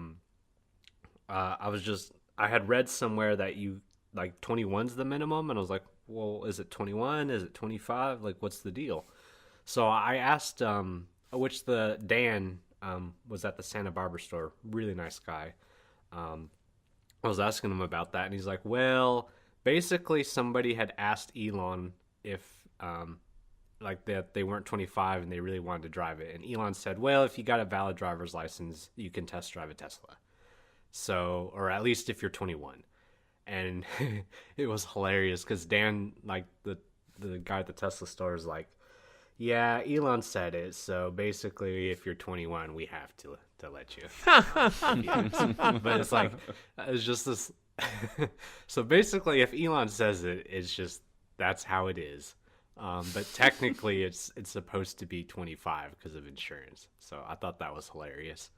had read somewhere that you like 21's the minimum, and I was like, well, is it 21? Is it 25? Like, what's the deal? So I asked, which the Dan was at the Santa Barbara store, really nice guy. I was asking him about that, and he's like, well, basically somebody had asked Elon if like that they weren't 25 and they really wanted to drive it, and Elon said, well, if you got a valid driver's license, you can test drive a Tesla. So, or at least if you're 21. And it was hilarious because Dan, like the guy at the Tesla store, is like, yeah, Elon said it. So basically, if you're 21, we have to let you. But it's like, it's just this. So basically, if Elon says it, it's just, that's how it is. But technically, it's supposed to be 25 because of insurance. So I thought that was hilarious.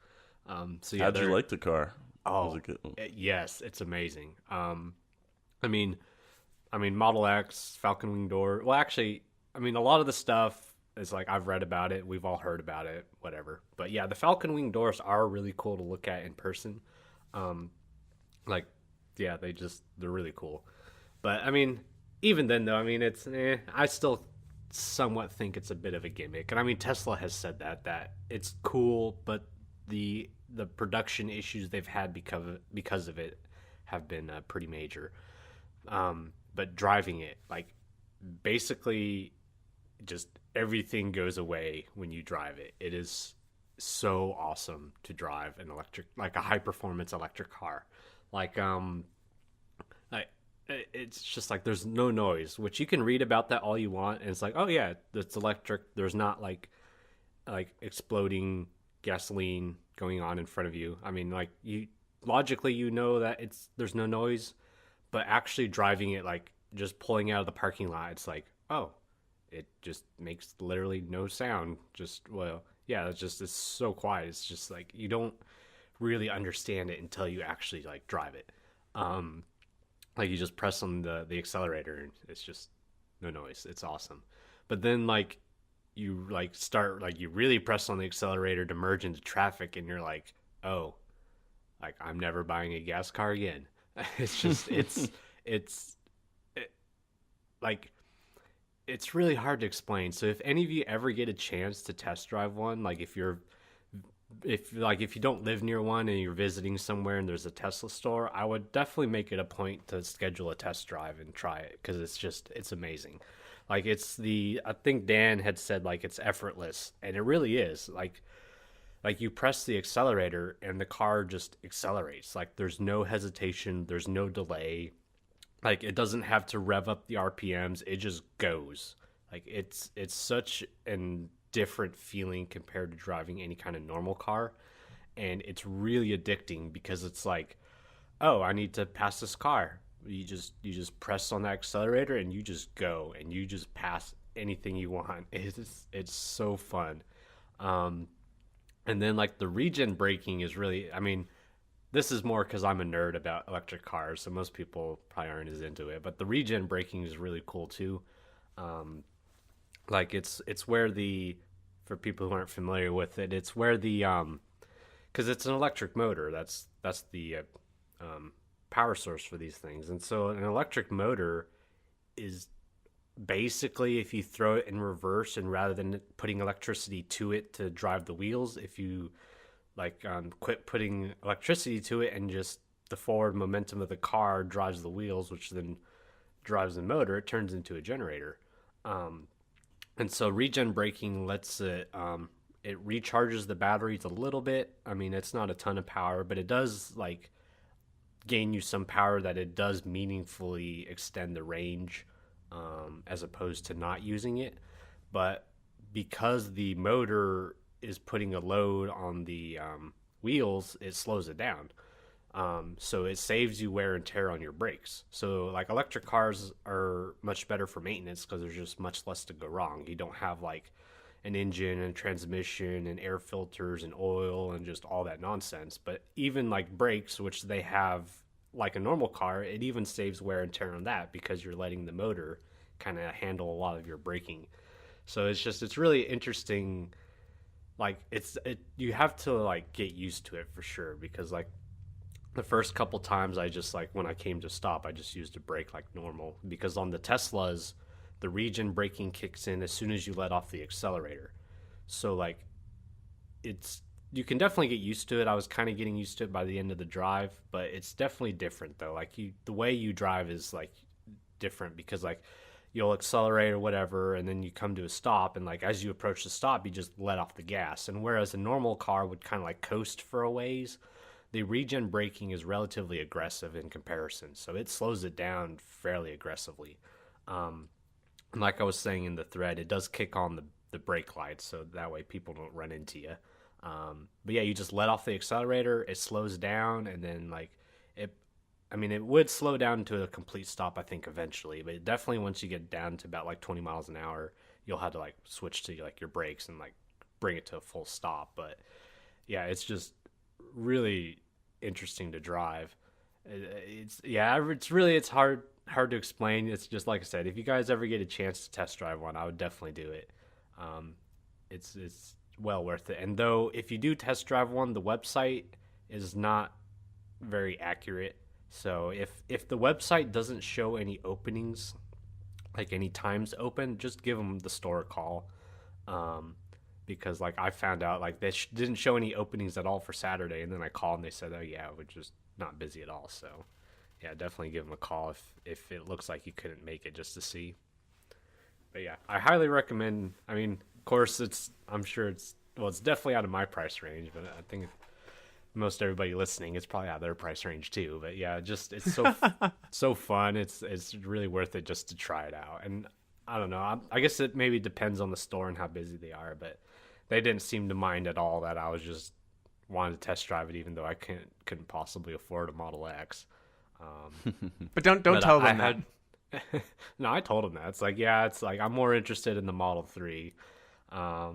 How'd you like the car? Oh, was it good? Yes, it's amazing. I mean, Model X, Falcon Wing door. Well, actually, a lot of the stuff is like I've read about it. We've all heard about it, whatever. But yeah, the Falcon Wing doors are really cool to look at in person. They're really cool. But even then though, it's I still somewhat think it's a bit of a gimmick. And Tesla has said that it's cool, but the production issues they've had because of it have been pretty major. But driving it, like, basically just everything goes away when you drive it. It is so awesome to drive an electric, like a high performance electric car. It's just like there's no noise, which you can read about that all you want, and it's like, oh yeah, it's electric. There's not like exploding gasoline going on in front of you. You logically that there's no noise, but actually driving it, like just pulling out of the parking lot, it's like, oh, it just makes literally no sound. It's so quiet. It's just like you don't really understand it until you actually like drive it. Like you just press on the accelerator and it's just no noise. It's awesome. But then like you like start, like you really press on the accelerator to merge into traffic and you're like, oh, like I'm never buying a gas car again. It's just, it's really hard to explain. So if any of you ever get a chance to test drive one, like if you don't live near one and you're visiting somewhere and there's a Tesla store, I would definitely make it a point to schedule a test drive and try it, because it's amazing. Like I think Dan had said like it's effortless, and it really is. Like you press the accelerator and the car just accelerates. Like there's no hesitation, there's no delay. Like, it doesn't have to rev up the RPMs. It just goes. Like, it's such a different feeling compared to driving any kind of normal car. And it's really addicting because it's like, oh, I need to pass this car. You just press on that accelerator and you just go and you just pass anything you want. It's so fun. And then like the regen braking is really, I mean, this is more because I'm a nerd about electric cars, so most people probably aren't as into it. But the regen braking is really cool too. Like it's where for people who aren't familiar with it, it's where because it's an electric motor. That's the power source for these things. And so an electric motor is basically, if you throw it in reverse and rather than putting electricity to it to drive the wheels, if you quit putting electricity to it and just the forward momentum of the car drives the wheels, which then drives the motor, it turns into a generator. And so regen braking lets it recharges the batteries a little bit. I mean, it's not a ton of power, but it does like gain you some power that it does meaningfully extend the range, as opposed to not using it. But because the motor is putting a load on the wheels, it slows it down. So it saves you wear and tear on your brakes. So like electric cars are much better for maintenance because there's just much less to go wrong. You don't have like an engine and transmission and air filters and oil and just all that nonsense. But even like brakes, which they have like a normal car, it even saves wear and tear on that because you're letting the motor kind of handle a lot of your braking. So it's really interesting. Like you have to like get used to it for sure, because like the first couple times I just like, when I came to stop, I just used a brake like normal, because on the Teslas, the regen braking kicks in as soon as you let off the accelerator. So like you can definitely get used to it. I was kind of getting used to it by the end of the drive, but it's definitely different though. Like the way you drive is like different, because like you'll accelerate or whatever, and then you come to a stop, and like as you approach the stop, you just let off the gas. And whereas a normal car would kind of like coast for a ways, the regen braking is relatively aggressive in comparison, so it slows it down fairly aggressively. And like I was saying in the thread, it does kick on the brake lights, so that way people don't run into you. But yeah, you just let off the accelerator, it slows down, and then like it would slow down to a complete stop, I think, eventually. But definitely once you get down to about like 20 miles an hour, you'll have to like switch to like your brakes and like bring it to a full stop. But yeah, it's just really interesting to drive. It's hard to explain. It's just like I said, if you guys ever get a chance to test drive one, I would definitely do it. It's well worth it. And though if you do test drive one, the website is not very accurate. So if the website doesn't show any openings, like any times open, just give them the store a call. Because like I found out like they didn't show any openings at all for Saturday, and then I called and they said, oh yeah, we're just not busy at all. So yeah, definitely give them a call if it looks like you couldn't make it, just to see. But yeah, I highly recommend. I mean, of course, I'm sure it's definitely out of my price range, but I think most everybody listening, it's probably out of their price range too. But yeah, just it's so so fun. It's really worth it just to try it out. And I don't know. I guess it maybe depends on the store and how busy they are, but they didn't seem to mind at all that I was just wanted to test drive it, even though I couldn't possibly afford a Model X. But don't tell them that. No, I told them that. It's like I'm more interested in the Model 3. I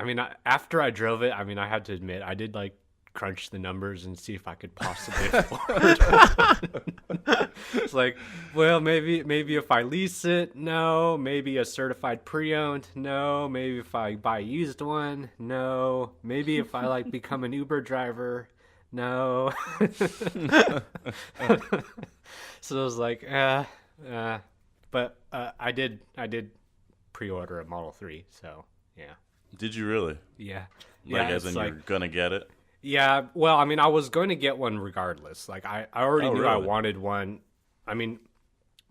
mean, after I drove it, I mean, I have to admit, I did like crunch the numbers and see if I could possibly afford one. It's like, well, maybe if I lease it, no. Maybe a certified pre-owned, no. Maybe if I buy a used one, no. Maybe if I like become an Uber driver, no. So I was like, but I did pre-order a Model 3, so yeah. Did you really? Yeah. Like, as in you're gonna get it? Yeah, well, I mean, I was going to get one regardless. Like, I already knew I really? wanted one. I mean,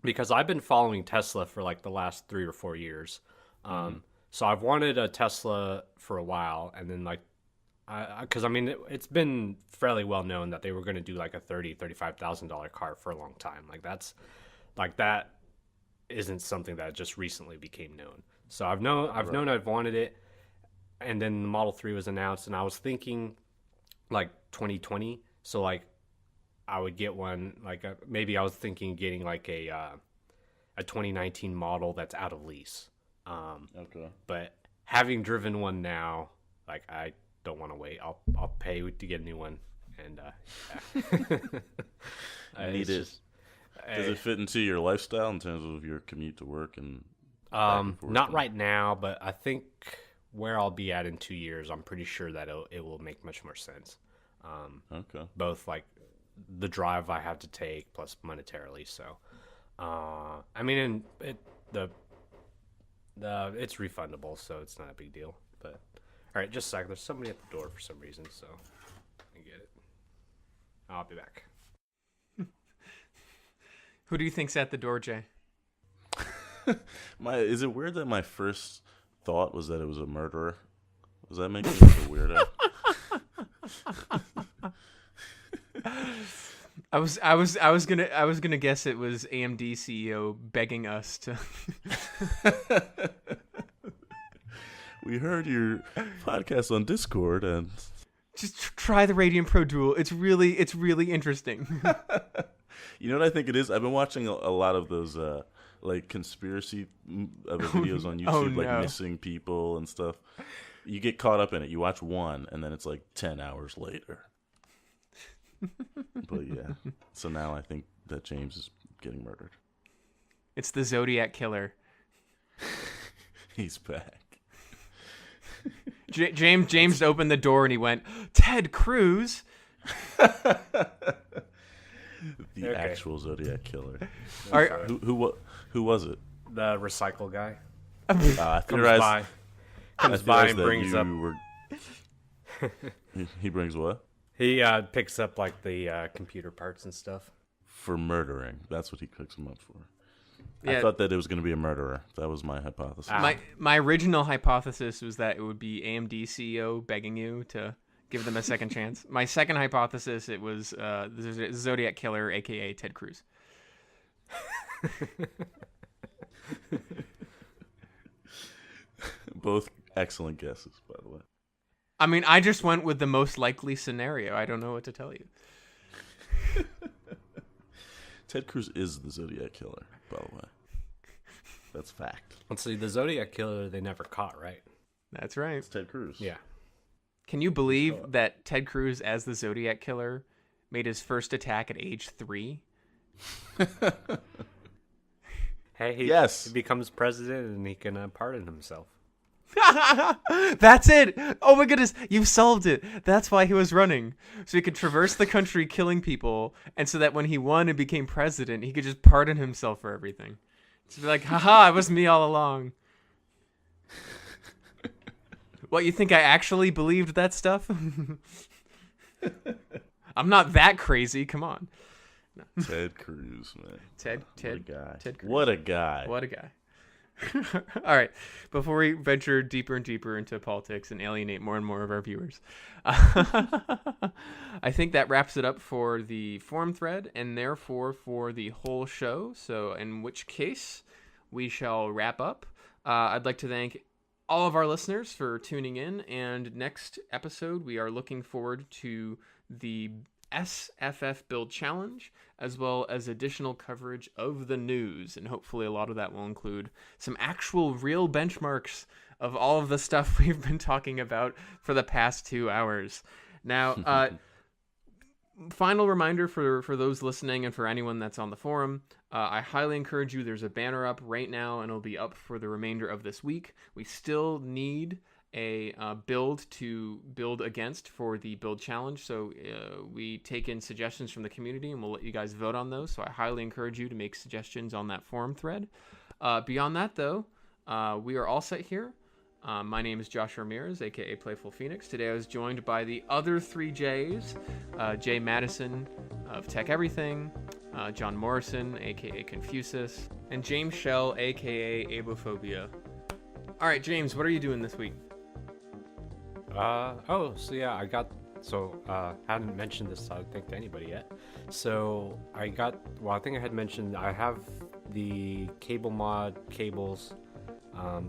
because I've been following Tesla for like the last 3 or 4 years. So I've wanted a Tesla for a while, and then like, because I mean, it's been fairly well known that they were going to do like a $30,000-$35,000 car for a long time. Like that's like that isn't something that just recently became known. So I've known I've wanted it, and then the Model 3 was announced, and I was thinking like 2020. So like I would get one, like maybe I was thinking getting like a 2019 model that's out of lease. Okay. But having driven one now, like I don't want to wait. I'll pay to get a new one, and Need it. Does it fit into your lifestyle in terms of your commute to work and back and forth? Not right now, but I think where I'll be at in 2 years, I'm pretty sure that it will make much more sense. Okay. Both like the drive I have to take plus monetarily. So, I mean, it's refundable, so it's not a big deal. But all right, just a sec. There's somebody at the door for some reason, so I get it. I'll be back. Who do you think's at the door, Jay? Is it weird that my first thought was that it was a murderer? Does that make me like a weirdo? I was gonna guess it was AMD CEO begging us to. We heard your podcast on Discord and Just try the Radeon Pro Dual. It's really interesting. you know what I think it is? I've been watching a lot of those like conspiracy videos on YouTube, like missing people and stuff. You get caught up in it. You watch one, and then it's like 10 hours later. But yeah, so now I think that James is getting murdered. It's the Zodiac Killer. He's back. James opened the door and he went, Ted Cruz. The actual Zodiac Killer. Who was it? The recycle guy comes by and brings up. He brings what? He picks up like the computer parts and stuff. For murdering. That's what he picks them up for. Yeah. I thought that it was going to be a murderer. That was my hypothesis. My original hypothesis was that it would be AMD CEO begging you to give them a second chance. My second hypothesis, it was the Zodiac Killer, a.k.a. Ted Cruz. Both excellent guesses, by the way. I mean, I just went with the most likely scenario. I don't know what to tell you. Ted Cruz is the Zodiac Killer, by the way. That's fact. Let's see, the Zodiac Killer they never caught, right? That's right. It's Ted Cruz. Yeah. Can you believe that Ted Cruz, as the Zodiac Killer, made his first attack at age 3? Hey, he becomes president and he can pardon himself. That's it. Oh my goodness, you've solved it. That's why he was running, so he could traverse the country killing people, and so that when he won and became president, he could just pardon himself for everything. Just be like, haha, it was me all along. What, you think I actually believed that stuff? I'm not that crazy. Come on. No. Ted Cruz, man. Ted What a guy. Ted Cruz. What a guy. What a guy. All right. Before we venture deeper and deeper into politics and alienate more and more of our viewers, I think that wraps it up for the forum thread and therefore for the whole show. So in which case we shall wrap up. I'd like to thank all of our listeners for tuning in. And next episode, we are looking forward to the SFF Build Challenge, as well as additional coverage of the news. And hopefully a lot of that will include some actual real benchmarks of all of the stuff we've been talking about for the past 2 hours. Now, final reminder for those listening and for anyone that's on the forum, I highly encourage you, there's a banner up right now and it'll be up for the remainder of this week. We still need a build to build against for the build challenge, so we take in suggestions from the community and we'll let you guys vote on those. So I highly encourage you to make suggestions on that forum thread. Beyond that though, we are all set here. My name is Joshua Ramirez, aka PlayfulPhoenix. Today I was joined by the other 3 J's, Jay Mattison of Tek Everything, John Morrison, aka Confusis, and James Schell, aka Aibohphobia. All right, James, what are you doing this week? So yeah, I got So I hadn't mentioned this, I think, to anybody yet. So I think I had mentioned I have the cable mod cables,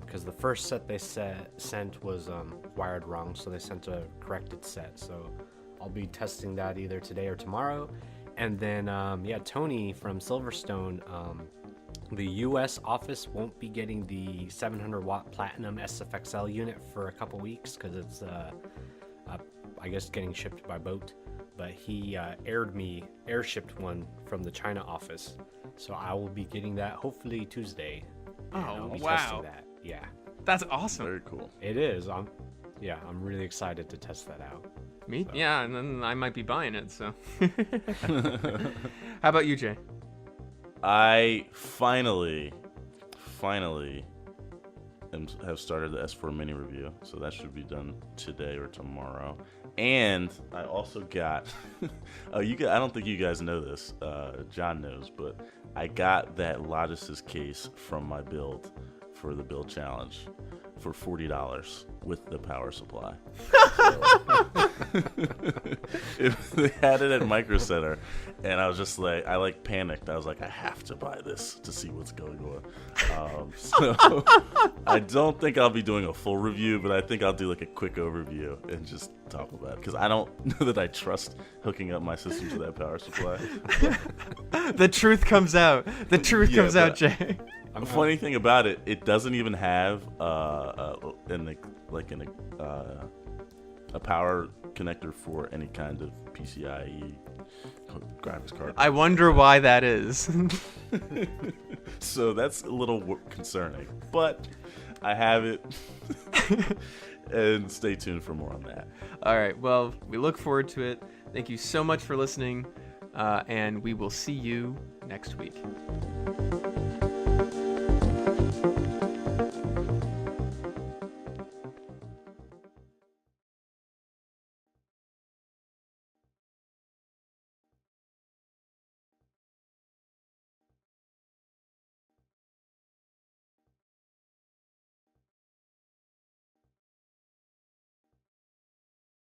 because the first set they sent was wired wrong, so they sent a corrected set. So I'll be testing that either today or tomorrow. And then Tony from Silverstone, the US office won't be getting the 700 watt platinum SFXL unit for a couple weeks because it's I guess getting shipped by boat, but he air-shipped one from the China office, so I will be getting that hopefully Tuesday. And I'll be testing that. Yeah, that's awesome. Very cool. It is. I'm really excited to test that out. Me? So. Yeah, and then I might be buying it. So, how about you, Jay? I finally have started the S4 mini review, so that should be done today or tomorrow. And I also got I don't think you guys know this, John knows, but I got that Lotus's case from my build for the build challenge for $40 with the power supply. They had it at Micro Center, and I was just like, I panicked. I was like, I have to buy this to see what's going on. So I don't think I'll be doing a full review, but I think I'll do like a quick overview and just talk about it, because I don't know that I trust hooking up my system to that power supply. The truth comes out. The truth comes out, Jay. The funny thing about it, it doesn't even have a power connector for any kind of PCIe graphics card. I wonder why that is. So that's a little concerning, but I have it. And stay tuned for more on that. All right. Well, we look forward to it. Thank you so much for listening, and we will see you next week.